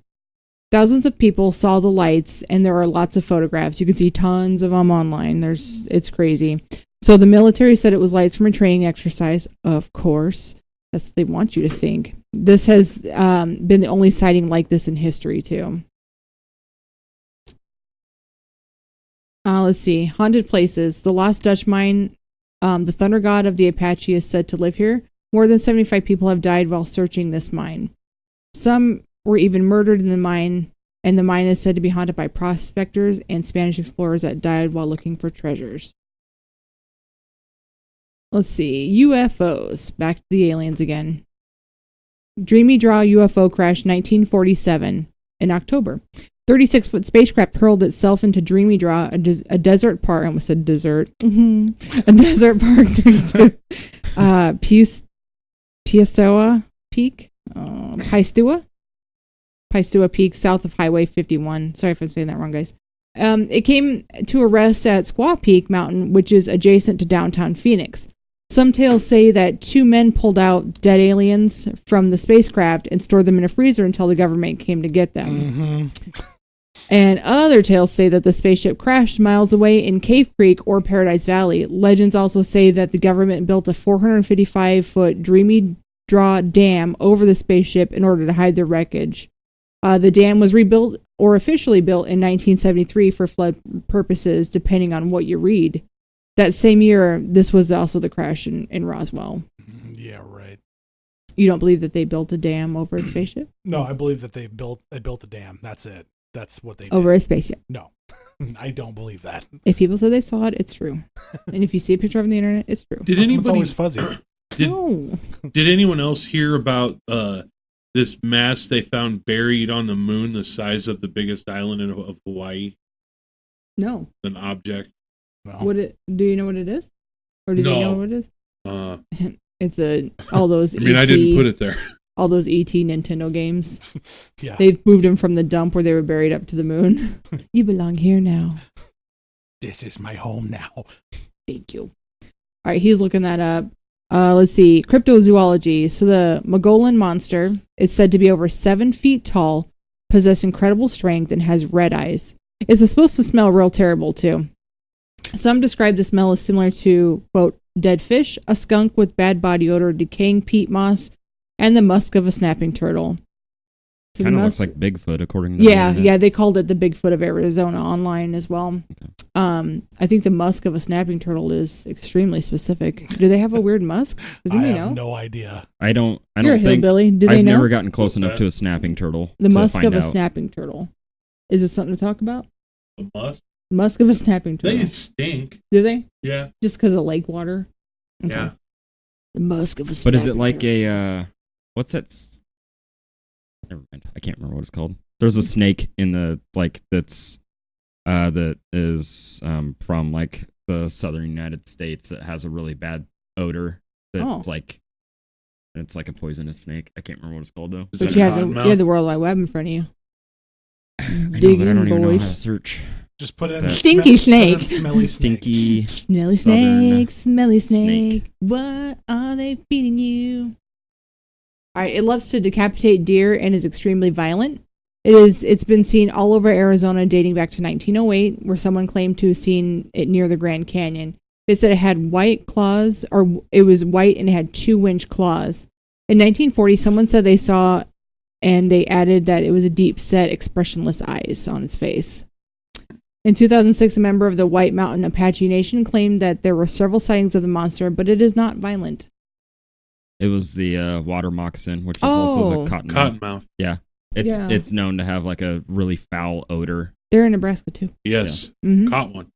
Thousands of people saw the lights, and there are lots of photographs. You can see tons of them online. It's crazy. So, the military said it was lights from a training exercise, of course. That's what they want you to think. This has been the only sighting like this in history, too. Let's see. Haunted places. The Lost Dutch Mine, the thunder god of the Apache, is said to live here. More than 75 people have died while searching this mine. Some were even murdered in the mine, and the mine is said to be haunted by prospectors and Spanish explorers that died while looking for treasures. Let's see. UFOs. Back to the aliens again. Dreamy Draw UFO crash 1947 in October. 36-foot spacecraft hurled itself into Dreamy Draw, a desert park. I almost said desert. A desert park next to Piestewa Peak. Piestewa Peak, south of Highway 51. Sorry if I'm saying that wrong, guys. It came to a rest at Squaw Peak Mountain, which is adjacent to downtown Phoenix. Some tales say that 2 men pulled out dead aliens from the spacecraft and stored them in a freezer until the government came to get them. Mm-hmm. And other tales say that the spaceship crashed miles away in Cave Creek or Paradise Valley. Legends also say that the government built a 455-foot Dreamy Draw dam over the spaceship in order to hide the wreckage. The dam was rebuilt or officially built in 1973 for flood purposes, depending on what you read. That same year, this was also the crash in Roswell. Yeah, right. You don't believe that they built a dam over a spaceship? No, I believe that they built a dam. That's it. That's what they did. Over a spaceship. No. I don't believe that. If people say they saw it, it's true. And if you see a picture of it on the internet, it's true. Did It's anybody always fuzzy. No. did anyone else hear about this mass they found buried on the moon, the size of the biggest island of Hawaii? No. An object. Do you know what it is? Or do they know what it is? It's all those I mean, I didn't put it there. All those ET Nintendo games. Yeah. They've moved them from the dump where they were buried up to the moon. You belong here now. This is my home now. Thank you. All right, he's looking that up. Let's see. Cryptozoology. So the Mogollon monster is said to be over 7 feet tall, possess incredible strength, and has red eyes. It's supposed to smell real terrible, too. Some describe the smell as similar to, quote, dead fish, a skunk with bad body odor, decaying peat moss, and the musk of a snapping turtle. So Kind of looks like Bigfoot, according to yeah, they called it the Bigfoot of Arizona online as well. Okay. I think the musk of a snapping turtle is extremely specific. Do they have a weird musk? Does anybody know? No idea. I don't You're a think hillbilly. Do they I've know? never gotten close enough to a snapping turtle. The to musk find of a out. snapping turtle. Is it something to talk about? The musk? Musk of a snapping turtle. They stink. Do they? Yeah. Just because of lake water? Okay. Yeah. The musk of a snapping But is it like turtle. a what's that? Never mind. I can't remember what it's called. There's a snake in the that's that is from like the southern United States that has a really bad odor. That's like it's like a poisonous snake. I can't remember what it's called though. Is But that you a have cottonmouth? the World Wide Web in front of you. I know, Dig but I in, don't even know boys. how to search. Just put in That- Stinky snake. Put in smelly snake. Stinky. Smelly southern snake, smelly snake. snake. What are they feeding you? All right, it loves to decapitate deer and is extremely violent. It's been seen all over Arizona dating back to 1908, where someone claimed to have seen it near the Grand Canyon. They said it had white claws, or it was white and it had 2-inch claws. In 1940, someone said they saw, and they added that it was a deep-set, expressionless eyes on its face. In 2006, a member of the White Mountain Apache Nation claimed that there were several sightings of the monster, but it is not violent. It was the water moccasin, which is also the cottonmouth. Cottonmouth. Yeah. It's known to have like a really foul odor. They're in Nebraska, too. Yes. Mm-hmm. Caught one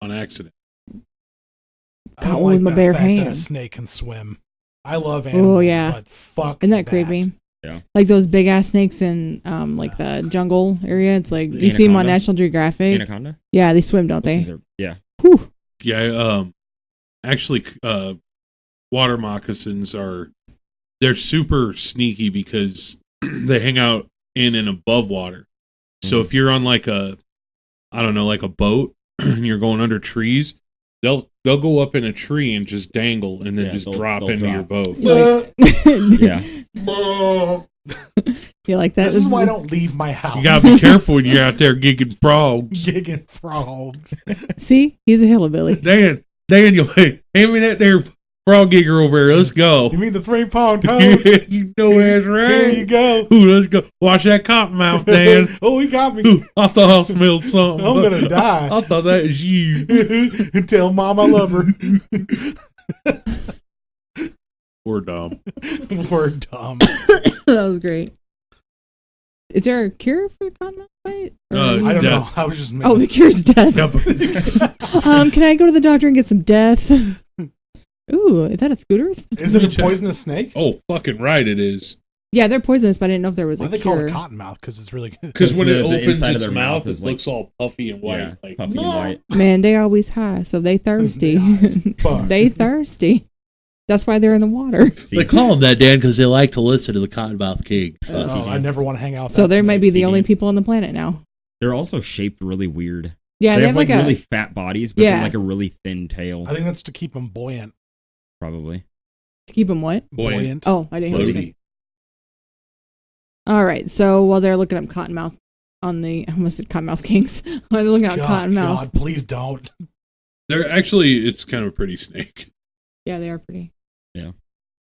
on accident. I don't Caught one with my that bare fact that a hands. snake can swim. I love animals, yeah. but fuck Isn't that creepy? Yeah. Like those big ass snakes in like the jungle area. It's like you see them on Anaconda? National Geographic. Anaconda? Yeah, they swim, don't Those they? things are- yeah. Whew. Yeah. Actually, water moccasins they're super sneaky because they hang out in and above water. So if you're on like a boat and you're going under trees, they'll go up in a tree and just dangle and then Yeah, just they'll drop into your boat. Yeah. You like that? This is why I don't leave my house. You gotta be careful when you're out there gigging frogs. Gigging frogs. See, he's a hillbilly. Daniel, hey, hand me that there frog gigger over there. Let's go. You mean the 3-pound toad? You know that's right. Here you go. Ooh, let's go. Watch that cottonmouth, Dan. Oh, he got me. Ooh, I thought I smelled something. I'm gonna die. I thought that was you. Tell Mom I love her. We're dumb. We're dumb. That was great. Is there a cure for the cottonmouth bite? Or- I don't Death. know. I was just Oh, the cure is death. Yep. Can I go to the doctor and get some death? Ooh, is that a scooter? Is it a poisonous snake? Oh, fucking right it is. Yeah, they're poisonous, but I didn't know if there was Why a do they call cure. it cottonmouth? Because it's really good. Because when the it opens inside of its their mouth, mouth it is like- looks all puffy and white. Yeah, like, puffy and white. Man, they always high, so they thirsty. Fuck. They thirsty. That's why they're in the water. They call them that, Dan, because they like to listen to the Cottonmouth King. Oh, I never want to hang out with So that they might be snake. the only people on the planet now. They're also shaped really weird. Yeah, they have like a really fat bodies, but Yeah. then like a really thin tail. I think that's to keep them buoyant. Probably. to keep them what? Buoyant. Oh, I didn't hear what you said. Floaty. All right, so while they're looking up Cottonmouth on the, I almost said Cottonmouth Kings. While they're looking up Cottonmouth. God, please don't. They're actually, it's kind of a pretty snake. Yeah, they are pretty.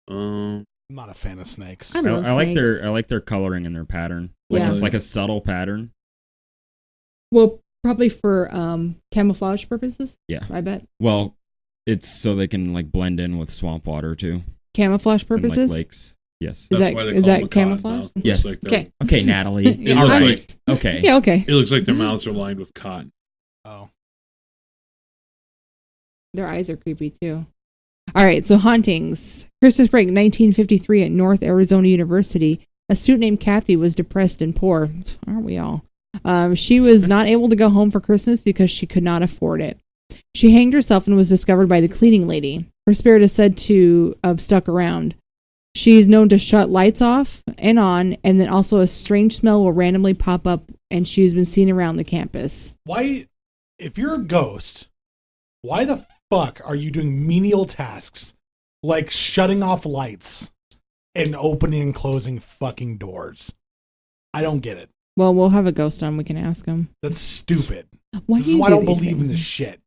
Um, I'm not a fan of snakes. I love I like snakes. their coloring and their pattern. Like Yeah. it's like a subtle pattern. Well, probably for camouflage purposes. Yeah. I bet. Well, it's so they can like blend in with swamp water too. Camouflage And, like, purposes. lakes. Yes. Is that- why they is call that them a camouflage? cottonmouth. It Yes. looks like Okay. Okay, Natalie. Yeah, All I'm right. just- Okay. Yeah. Okay. It looks like their mouths are lined with cotton. Oh. Their eyes are creepy too. All right, so hauntings. Christmas break 1953 at North Arizona University. A student named Kathy was depressed and poor. Aren't we all? She was not able to go home for Christmas because she could not afford it. She hanged herself and was discovered by the cleaning lady. Her spirit is said to have stuck around. She's known to shut lights off and on, and then also a strange smell will randomly pop up, and she's been seen around the campus. Why, if you're a ghost, why the fuck are you doing menial tasks like shutting off lights and opening and closing fucking doors? I don't get it. Well, we'll have a ghost on. We can ask him. That's stupid. Why This do is you why I do don't these believe in things? this shit.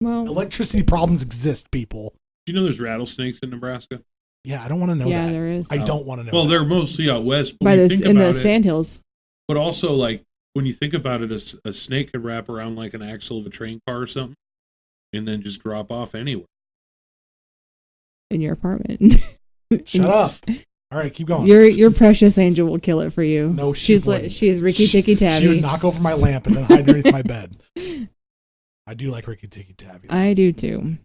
Well, Electricity problems exist, people. Do you know there's rattlesnakes in Nebraska? Yeah, I don't want to know yeah, that. there is. I don't want to know Well, that. they're mostly out west. But By when you this think in the about it, sandhills. but also like when you think about it, a snake could wrap around like an axle of a train car or something, and then just drop off anywhere. In your apartment. Shut up. All right, keep going. Your precious angel will kill it for you. No, she's like wouldn't. she is Ricky Tikki Tavi. She would knock over my lamp and then hide underneath my bed. I do like Ricky Tikki Tavi. I do too.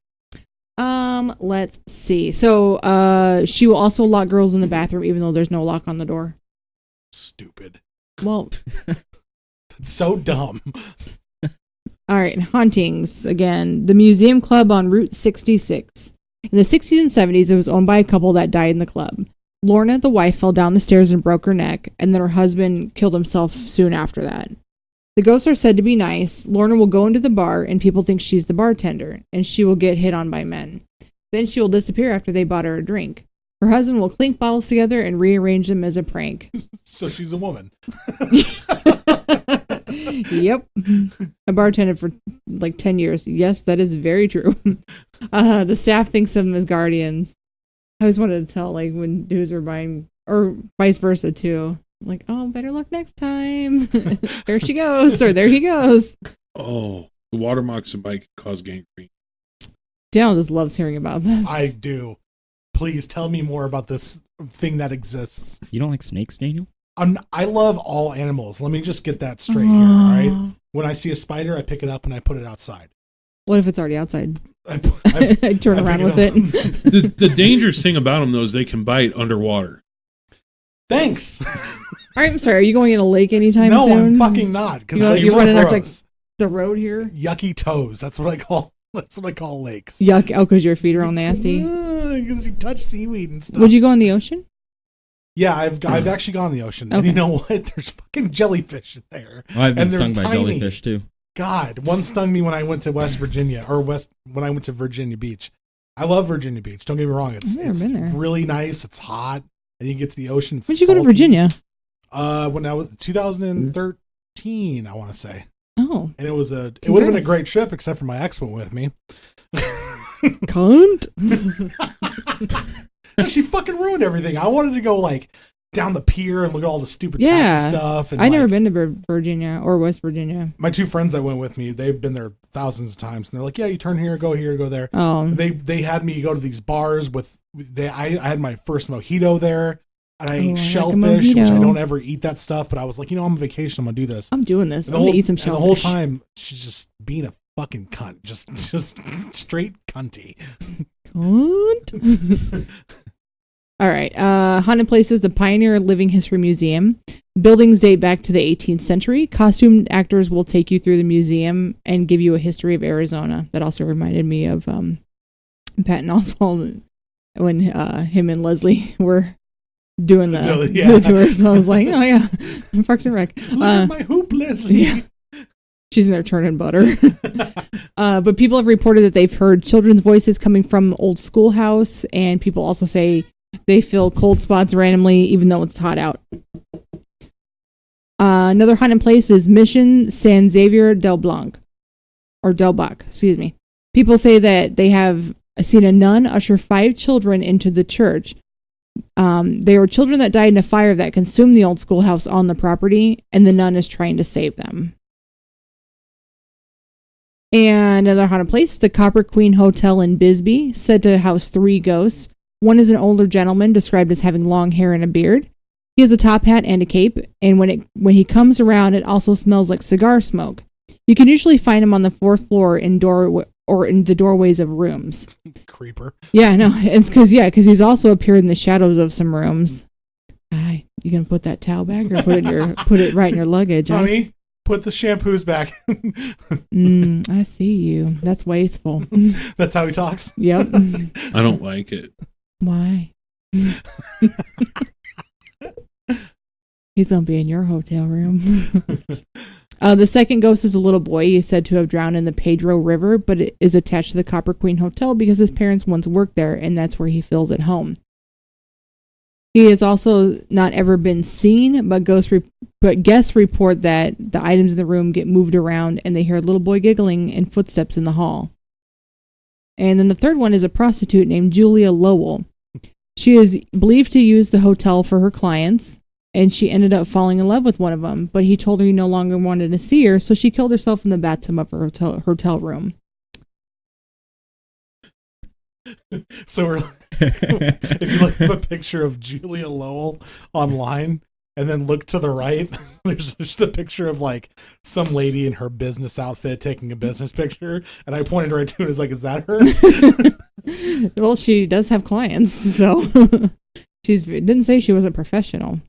Let's see. So, she will also lock girls in the bathroom even though there's no lock on the door. Stupid. Well, That's so dumb. all right, hauntings again. The Museum Club on Route 66. In the 60s and 70s, it was owned by a couple that died in the club. Lorna, the wife, fell down the stairs and broke her neck, and then her husband killed himself soon after that. The ghosts are said to be nice. Lorna will go into the bar, and people think she's the bartender, and she will get hit on by men. Then she will disappear after they bought her a drink. Her husband will clink bottles together and rearrange them as a prank. So she's a woman. Yep. I bartended for like 10 years. Yes, that is very true. The staff thinks of them as guardians. I always wanted to tell, like, when dudes were buying, or vice versa, too. Like, oh, better luck next time. There she goes, or there he goes. Oh, the water moccasin bite can cause gangrene. Daniel just loves hearing about this. I do. Please tell me more about this thing that exists. You don't like snakes, Daniel? I love all animals. Let me just get that straight here, all right? When I see a spider, I pick it up and I put it outside. What if it's already outside? I Turn around with it. The dangerous thing about them, though, is they can bite underwater. Thanks. All right, I'm sorry. Are you going in a lake anytime No, soon? I'm fucking not. Because You're running up like the road here? yucky toes. That's what I call lakes. Yuck. Oh, because your feet are all nasty. Because you touch seaweed and stuff. Would you go in the ocean? Yeah, I've actually gone in the ocean. And Okay. you know what? There's fucking jellyfish there. Well, I've been And they're stung by tiny. jellyfish too. God, one stung me when I went to West Virginia, when I went to Virginia Beach. I love Virginia Beach. Don't get me wrong. I've never been there. really nice. It's hot. And you get to the ocean. It's When'd you go to salty. Virginia? When I was 2013, I want to say. Oh. And it would have been a Congrats. great trip, except for my ex went with me. Cunt. She fucking ruined everything. I wanted to go like down the pier and look at all the stupid Yeah. tacky stuff. And I've never like, been to Virginia or West Virginia. My two friends that went with me, they've been there thousands of times, and they're like, "Yeah, you turn here, go there." Oh. They had me go to these bars I had my first mojito there, and I Oh, I ate like a shellfish, which I mojito. don't ever eat that stuff. But I was like, I'm on vacation, I'm gonna do this. I'm doing this. And I'm going to eat some and shellfish. the whole time, she's just being a fucking cunt, just straight cunty. Cunt. All right. Haunted Places, the Pioneer Living History Museum. Buildings date back to the 18th century. Costumed actors will take you through the museum and give you a history of Arizona. That also reminded me of Patton Oswalt when him and Leslie were doing the tour. So I was like, oh yeah, Parks and Rec. Look at my hoop, Leslie. Yeah. She's in there churning butter. But people have reported that they've heard children's voices coming from old schoolhouse, and people also say they feel cold spots randomly, even though it's hot out. Another haunted place is Mission San Xavier del Blanc, or Del Bac, excuse me. People say that they have seen a nun usher 5 children into the church. They were children that died in a fire that consumed the old schoolhouse on the property, and the nun is trying to save them. And another haunted place, the Copper Queen Hotel in Bisbee, said to house 3 ghosts. One is an older gentleman described as having long hair and a beard. He has a top hat and a cape, and when he comes around, it also smells like cigar smoke. You can usually find him on the 4th floor in the doorways of rooms. Creeper. Yeah, no, it's because he's also appeared in the shadows of some rooms. You gonna put that towel back or put it right in your luggage? Honey, put the shampoos back. I see you. That's wasteful. That's how he talks. Yep. I don't like it. Why? He's gonna be in your hotel room. The second ghost is a little boy. He is said to have drowned in the Pedro River, but it is attached to the Copper Queen Hotel because his parents once worked there, and that's where he feels at home. He has also not ever been seen, but guests report that the items in the room get moved around, and they hear a little boy giggling and footsteps in the hall. And then the third one is a prostitute named Julia Lowell. She is believed to use the hotel for her clients, and she ended up falling in love with one of them, but he told her he no longer wanted to see her, so she killed herself in the bathtub of her hotel room. So if you look at a picture of Julia Lowell online and then look to the right, there's just a picture of like some lady in her business outfit taking a business picture, and I pointed right to it as like, is that her? Well, she does have clients, so didn't say she wasn't professional.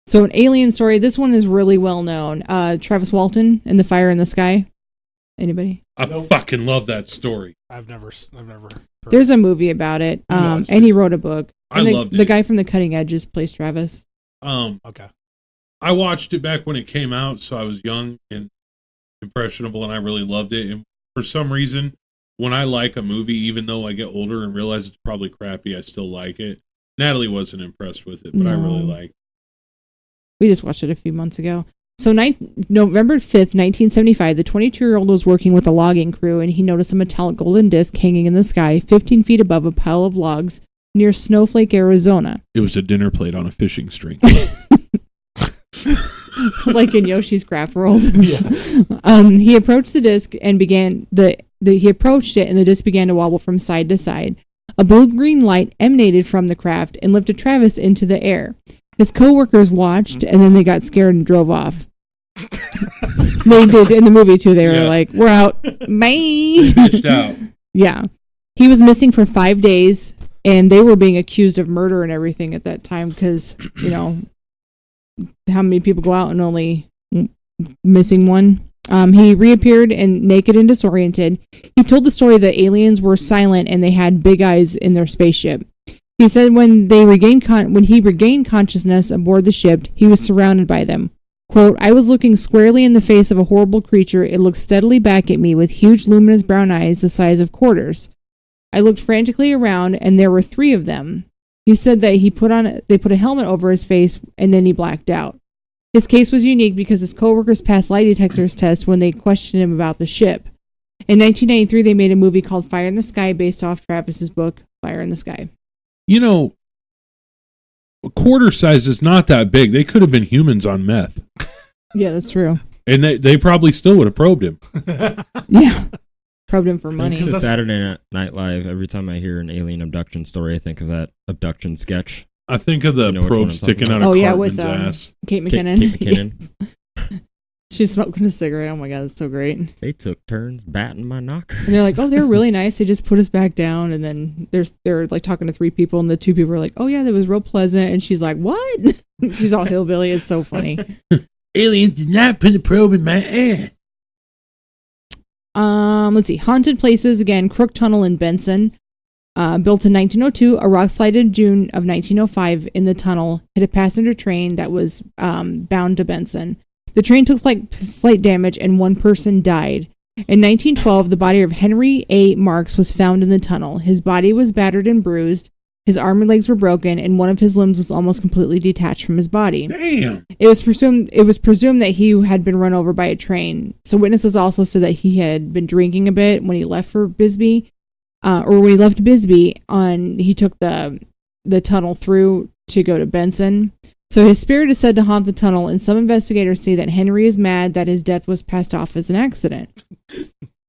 So an alien story. This one is really well known. Travis Walton and the Fire in the Sky. Anybody? I fucking love that story. I've never heard. There's a movie about it. And he wrote a book. And loved it. The guy from The Cutting Edges plays Travis. Okay. I watched it back when it came out, so I was young and impressionable, and I really loved it. And for some reason, when I like a movie, even though I get older and realize it's probably crappy, I still like it. Natalie wasn't impressed with it, but I really liked it. We just watched it a few months ago. So November 5th, 1975, the 22-year-old was working with a logging crew, and he noticed a metallic golden disc hanging in the sky 15 feet above a pile of logs near Snowflake, Arizona. It was a dinner plate on a fishing string. Like in Yoshi's Craft World. Yeah. He approached the disc and he approached it, and the disc began to wobble from side to side. A blue-green light emanated from the craft and lifted Travis into the air. His co-workers watched, and then they got scared and drove off. They did in the movie, too. They were like, we're out. Bye. They bitched out. Yeah. He was missing for 5 days, and they were being accused of murder and everything at that time because, how many people go out and only missing one? He reappeared and naked and disoriented. He told the story that aliens were silent and they had big eyes in their spaceship. He said when he regained consciousness aboard the ship, he was surrounded by them. Quote, I was looking squarely in the face of a horrible creature. It looked steadily back at me with huge luminous brown eyes the size of quarters. I looked frantically around, and there were 3 of them. He said that they put a helmet over his face, and then he blacked out. His case was unique because his coworkers passed lie detectors tests when they questioned him about the ship. In 1993, they made a movie called Fire in the Sky based off Travis's book, Fire in the Sky. A quarter size is not that big. They could have been humans on meth. Yeah, that's true. And they probably still would have probed him. Yeah. Probed him for money. It's Saturday Night Live. Every time I hear an alien abduction story, I think of that abduction sketch. I think of the probe sticking out of Cartman's ass. Kate McKinnon. Kate McKinnon. Yes. She's smoking a cigarette. Oh my God, that's so great. They took turns batting my knockers. And they're like, oh, they're really nice. They just put us back down. And then they're like talking to 3 people, and the 2 people are like, oh yeah, that was real pleasant. And she's like, what? She's all hillbilly. It's so funny. Aliens did not put a probe in my ass. Let's see. Haunted places again. Crook Tunnel in Benson. Built in 1902, a rock slide in June of 1905 in the tunnel hit a passenger train that was bound to Benson. The train took slight damage and 1 person died. In 1912, the body of Henry A. Marks was found in the tunnel. His body was battered and bruised. His arm and legs were broken, and one of his limbs was almost completely detached from his body. Damn. It was presumed that he had been run over by a train. So witnesses also said that he had been drinking a bit when he left for Bisbee, or when he left Bisbee. He took the tunnel through to go to Benson. So his spirit is said to haunt the tunnel, and some investigators say that Henry is mad that his death was passed off as an accident.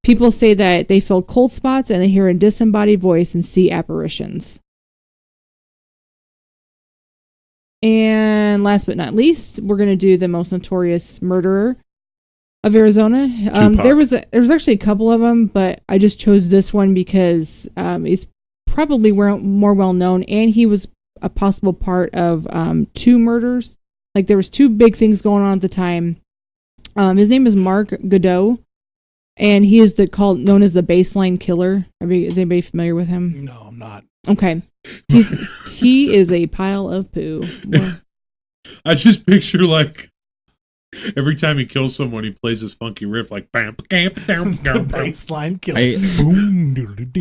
People say that they feel cold spots and they hear a disembodied voice and see apparitions. And last but not least, we're going to do the most notorious murderer of Arizona. There was actually a couple of them, but I just chose this one because he's probably more well known, and he was a possible part of 2 murders. Like there was 2 big things going on at the time. His name is Mark Godot, and he is known as the Baseline Killer. Is anybody familiar with him? No, I'm not. Okay, he is a pile of poo. I just picture like every time he kills someone, he plays this funky riff like bam, bam, bam, bam, bam. Baseline killer.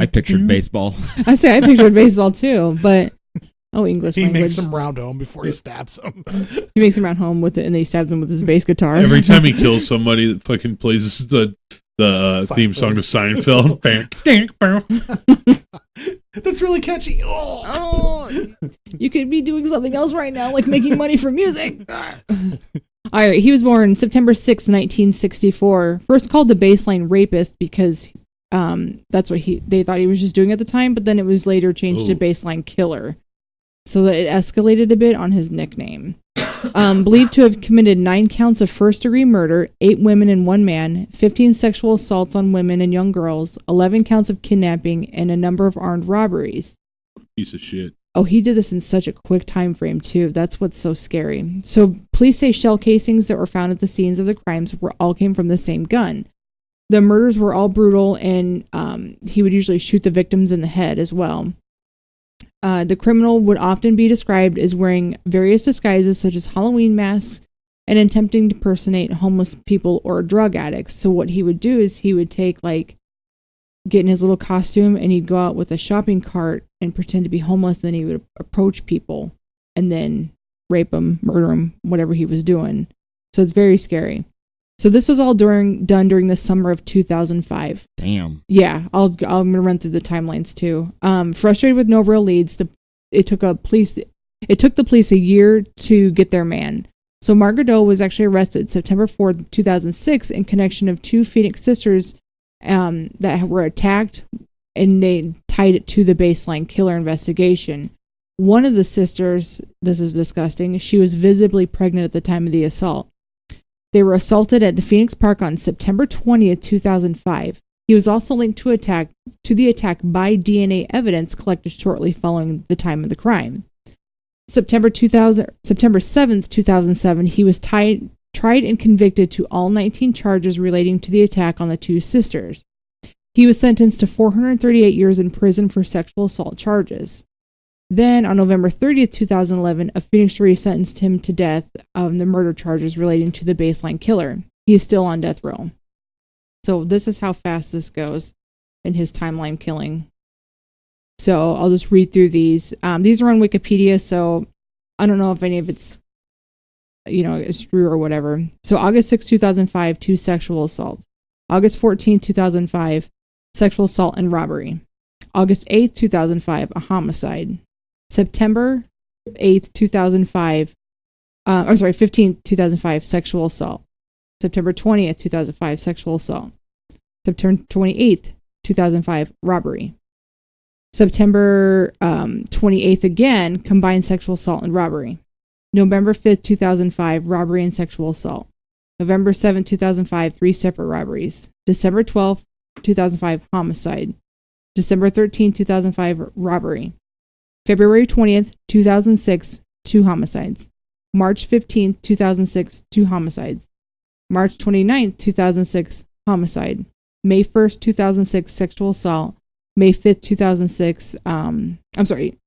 I pictured baseball. I pictured baseball too, but English He language. makes him round home before he stabs him. He makes him round home with it, and then he stabs him with his bass guitar. Every time he kills somebody, that fucking plays the theme song to Seinfeld. Bam, bam, bam. That's really catchy. Oh, you could be doing something else right now, like making money from music. All right, he was born September 6th, 1964. First called the Baseline Rapist because that's what they thought he was just doing at the time, but then it was later changed to Baseline Killer. So that it escalated a bit on his nickname. Believed to have committed 9 counts of first-degree murder, 8 women and 1 man, 15 sexual assaults on women and young girls, 11 counts of kidnapping, and a number of armed robberies. Piece of shit. Oh, he did this in such a quick time frame, too. That's what's so scary. So police say shell casings that were found at the scenes of the crimes all came from the same gun. The murders were all brutal, and he would usually shoot the victims in the head as well. The criminal would often be described as wearing various disguises such as Halloween masks and attempting to impersonate homeless people or drug addicts. So what he would do is he would get in his little costume and he'd go out with a shopping cart and pretend to be homeless. Then he would approach people and then rape them, murder them, whatever he was doing. So it's very scary. So this was all done during the summer of 2005. Damn. Yeah, I'm gonna run through the timelines too. Frustrated with no real leads, it took the police a year to get their man. So Mark Godot was actually arrested September 4th, 2006, in connection of 2 Phoenix sisters that were attacked, and they tied it to the Baseline Killer investigation. One of the sisters, this is disgusting, she was visibly pregnant at the time of the assault. They were assaulted at the Phoenix Park on September 20th, 2005. He was also linked to the attack by DNA evidence collected shortly following the time of the crime. September 7th, 2007, he was tried and convicted to all 19 charges relating to the attack on the 2 sisters. He was sentenced to 438 years in prison for sexual assault charges. Then, on November 30th, 2011, a Phoenix jury sentenced him to death on the murder charges relating to the Baseline Killer. He is still on death row. So this is how fast this goes in his timeline killing. So I'll just read through these. These are on Wikipedia, so I don't know if any of it's, it's true or whatever. So August 6, 2005, 2 sexual assaults. August 14, 2005, sexual assault and robbery. August 8th, 2005, a homicide. September 8th, 2005, 15th, 2005, sexual assault. September 20th, 2005, sexual assault. September 28th, 2005, robbery. September 28th again, combined sexual assault and robbery. November 5th, 2005, robbery and sexual assault. November 7th, 2005, 3 separate robberies. December 12th, 2005, homicide. December 13th, 2005, robbery. February 20th, 2006, 2 homicides. March 15th, 2006, 2 homicides. March 29th, 2006, homicide. May 1st, 2006, sexual assault. May 5th, 2006, June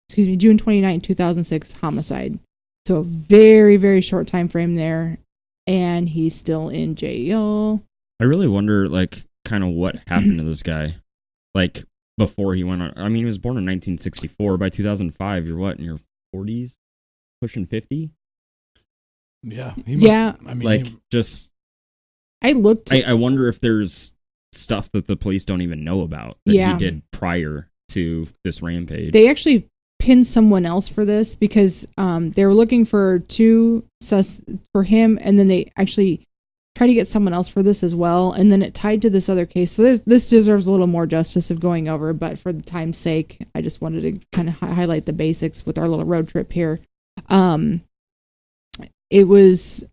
29th, 2006, homicide. So a very, very short time frame there. And he's still in jail. I really wonder, kind of what happened to this guy. Before he went on. I mean, he was born in 1964. By 2005, you're what, in your 40s? Pushing 50? Yeah. I wonder if there's stuff that the police don't even know about that he did prior to this rampage. They actually pinned someone else for this because they were looking for 2 for him, and then they actually try to get someone else for this as well, and then it tied to this other case. So this deserves a little more justice of going over, but for the time's sake, I just wanted to kind of highlight the basics with our little road trip here. it's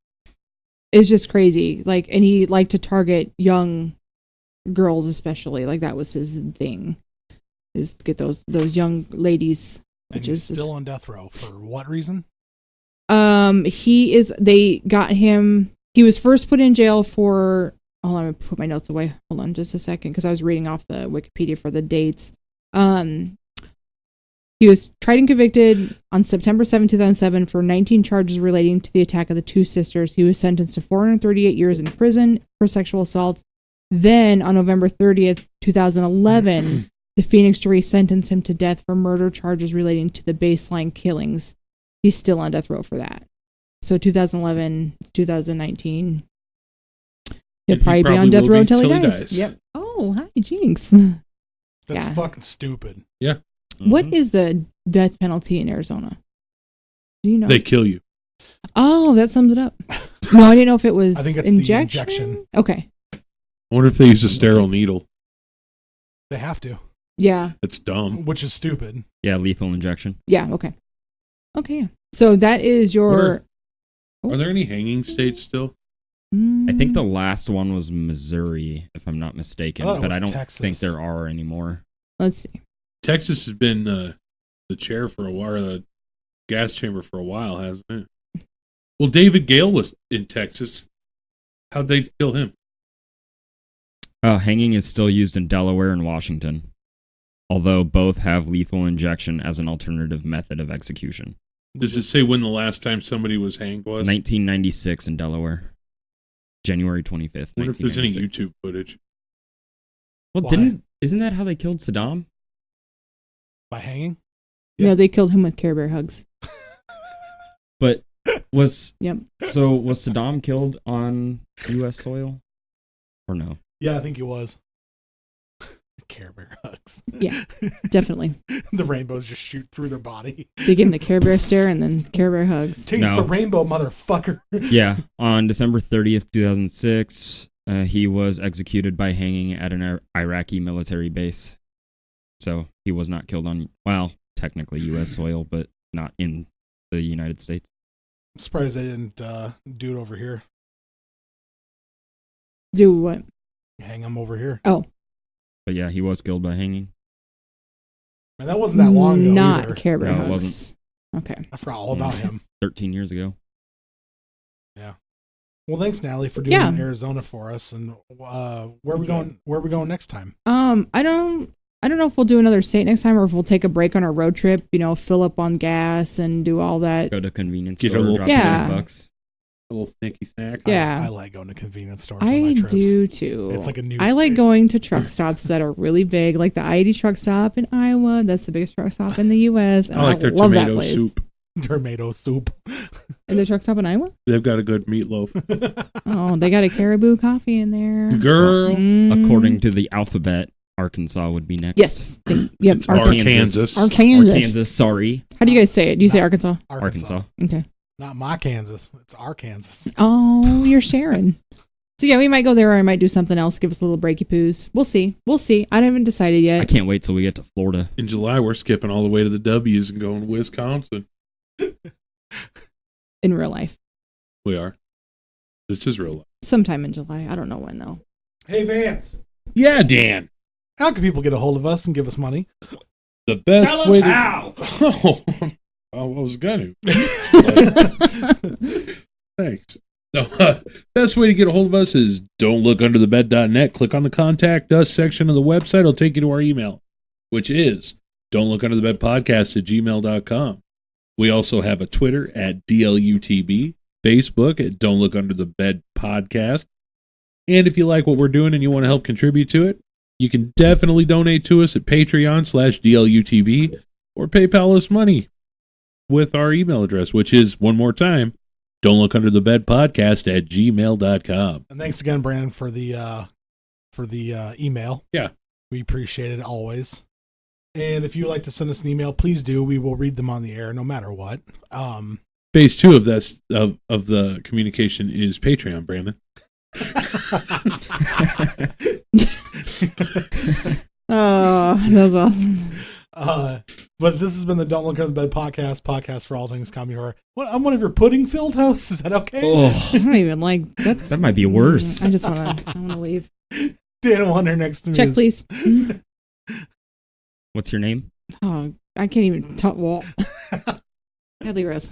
just crazy. Like, and he liked to target young girls, especially. Like, that was his thing, is to get those young ladies. And Which he's is still on death row for what reason? They got him. He was first put in jail for. Hold on, I'm gonna put my notes away. Hold on, just a second, because I was reading off the Wikipedia for the dates. He was tried and convicted on September 7, 2007 for 19 charges relating to the attack of the two sisters. He was sentenced to 438 years in prison for sexual assault. Then, on November 30th, 2011, the Phoenix jury sentenced him to death for murder charges relating to the baseline killings. He's still on death row for that. So 2011, 2019. He'll probably be on death will row be until he till dies. Yep. Oh, hi, Jinx. That's Yeah. fucking stupid. What is the death penalty in Arizona? Do you know? They kill you. Oh, that sums it up. No, I didn't know if it was I think it's injection. the injection. Okay. I wonder if they use a sterile needle. They have to, Yeah. It's dumb. which is stupid. Yeah, lethal injection. Yeah. Okay. Okay. Yeah. So that is your. Are there any hanging states still? I think the last one was Missouri, if I'm not mistaken, I thought it but was I don't Texas. think there are anymore. Let's see. Texas has been the chair for a while, the gas chamber for a while, hasn't it? Well, David Gale was in Texas. How'd they kill him? Hanging is still used in Delaware and Washington, although both have lethal injection as an alternative method of execution. Does it say when the last time somebody was hanged was? 1996 in Delaware. January 25th, I wonder if there's any 1996. YouTube footage. Well, Why? isn't that how they killed Saddam? By hanging? No, Yeah. they killed him with Care Bear hugs. But was Yep. Saddam killed on U.S. soil? Or no? Yeah, I think it was. Care Bear hugs. Yeah, definitely. The rainbows just shoot through their body. They give him the Care Bear stare and then Care Bear hugs. Taste No. the rainbow, motherfucker. Yeah, on December 30th, 2006, he was executed by hanging at an Iraqi military base. So he was not killed on, well, technically U.S. soil, but not in the United States. I'm surprised they didn't do it over here. Do what? Hang them over here. Oh, But yeah, he was killed by hanging. Man, that wasn't that long ago not either. Care Bear No, it hugs. wasn't. Okay. I forgot all about him. 13 years ago. Well, thanks, Natalie, for doing Yeah. Arizona for us. And where are we going? Where are we going next time? I don't know if we'll do another state next time or if we'll take a break on our road trip. You know, fill up on gas and do all that. Go to convenience Get a store, little- drop Yeah. $5. A little snicky snack. Yeah. I like going to convenience stores on I my trips. do too. It's like a new. I like going to truck stops that are really big, like the I-80 truck stop in Iowa. That's the biggest truck stop in the U.S. And I like their love that tomato place. soup. tomato soup. And the truck stop in Iowa? They've got a good meatloaf. Oh, they got a caribou coffee in there. Girl. Mm. According to the alphabet, Arkansas would be next. Yes. Yep. It's Arkansas. Arkansas. Arkansas, sorry. How do you guys say it? Do you say Arkansas? Arkansas. Okay. Not my Kansas. It's Arkansas. Oh, you're sharing. So yeah, we might go there or I might do something else. Give us a little breaky poos. We'll see. I haven't decided I yet. can't wait till we get to Florida. In July, we're skipping all the way to the W's and going to Wisconsin. In real life. We are. This is real life. Sometime in July. I don't know when though. Hey, Vance. Yeah, Dan. How can people get a hold of us and give us money? The best Tell us way how. I was going to. Thanks. No, best way to get a hold of us is don'tlookunderthebed.net. Click on the Contact Us section of the website. It'll take you to our email, which is don'tlookunderthebedpodcast@gmail.com. We also have a Twitter at DLUTB, Facebook at Don't Look Under the Bed Podcast. And if you like what we're doing and you want to help contribute to it, you can definitely donate to us at Patreon/DLUTB or PayPal us money with our email address, which is, one more time, Don't Look Under the Bed Podcast at gmail.com. And thanks again, Brandon, for the email. Yeah. We appreciate it always. And if you'd like to send us an email, please do. We will read them on the air no matter what. Phase 2 of this of the communication is Patreon, Brandon. Oh, that was awesome. But But this has been the Don't Look Under the Bed podcast for all things comedy horror. I'm one of your pudding-filled hosts. Is that okay? Oh, I don't even like that. that might be worse. I just want to leave. Dan Wonder next to me. Check, is, please. What's your name? Oh, I can't even talk. Well, Hadley Rose.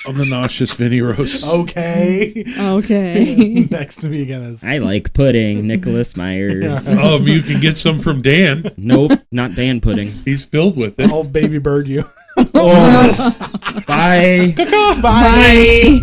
I'm the nauseous Vinnie Rose. Okay. Okay. Next to me again is. I like pudding, Nicholas Myers. Oh, you can get some from Dan. Nope, not Dan pudding. He's filled with it. Oh, baby bird you. Oh. Bye. Bye. Bye.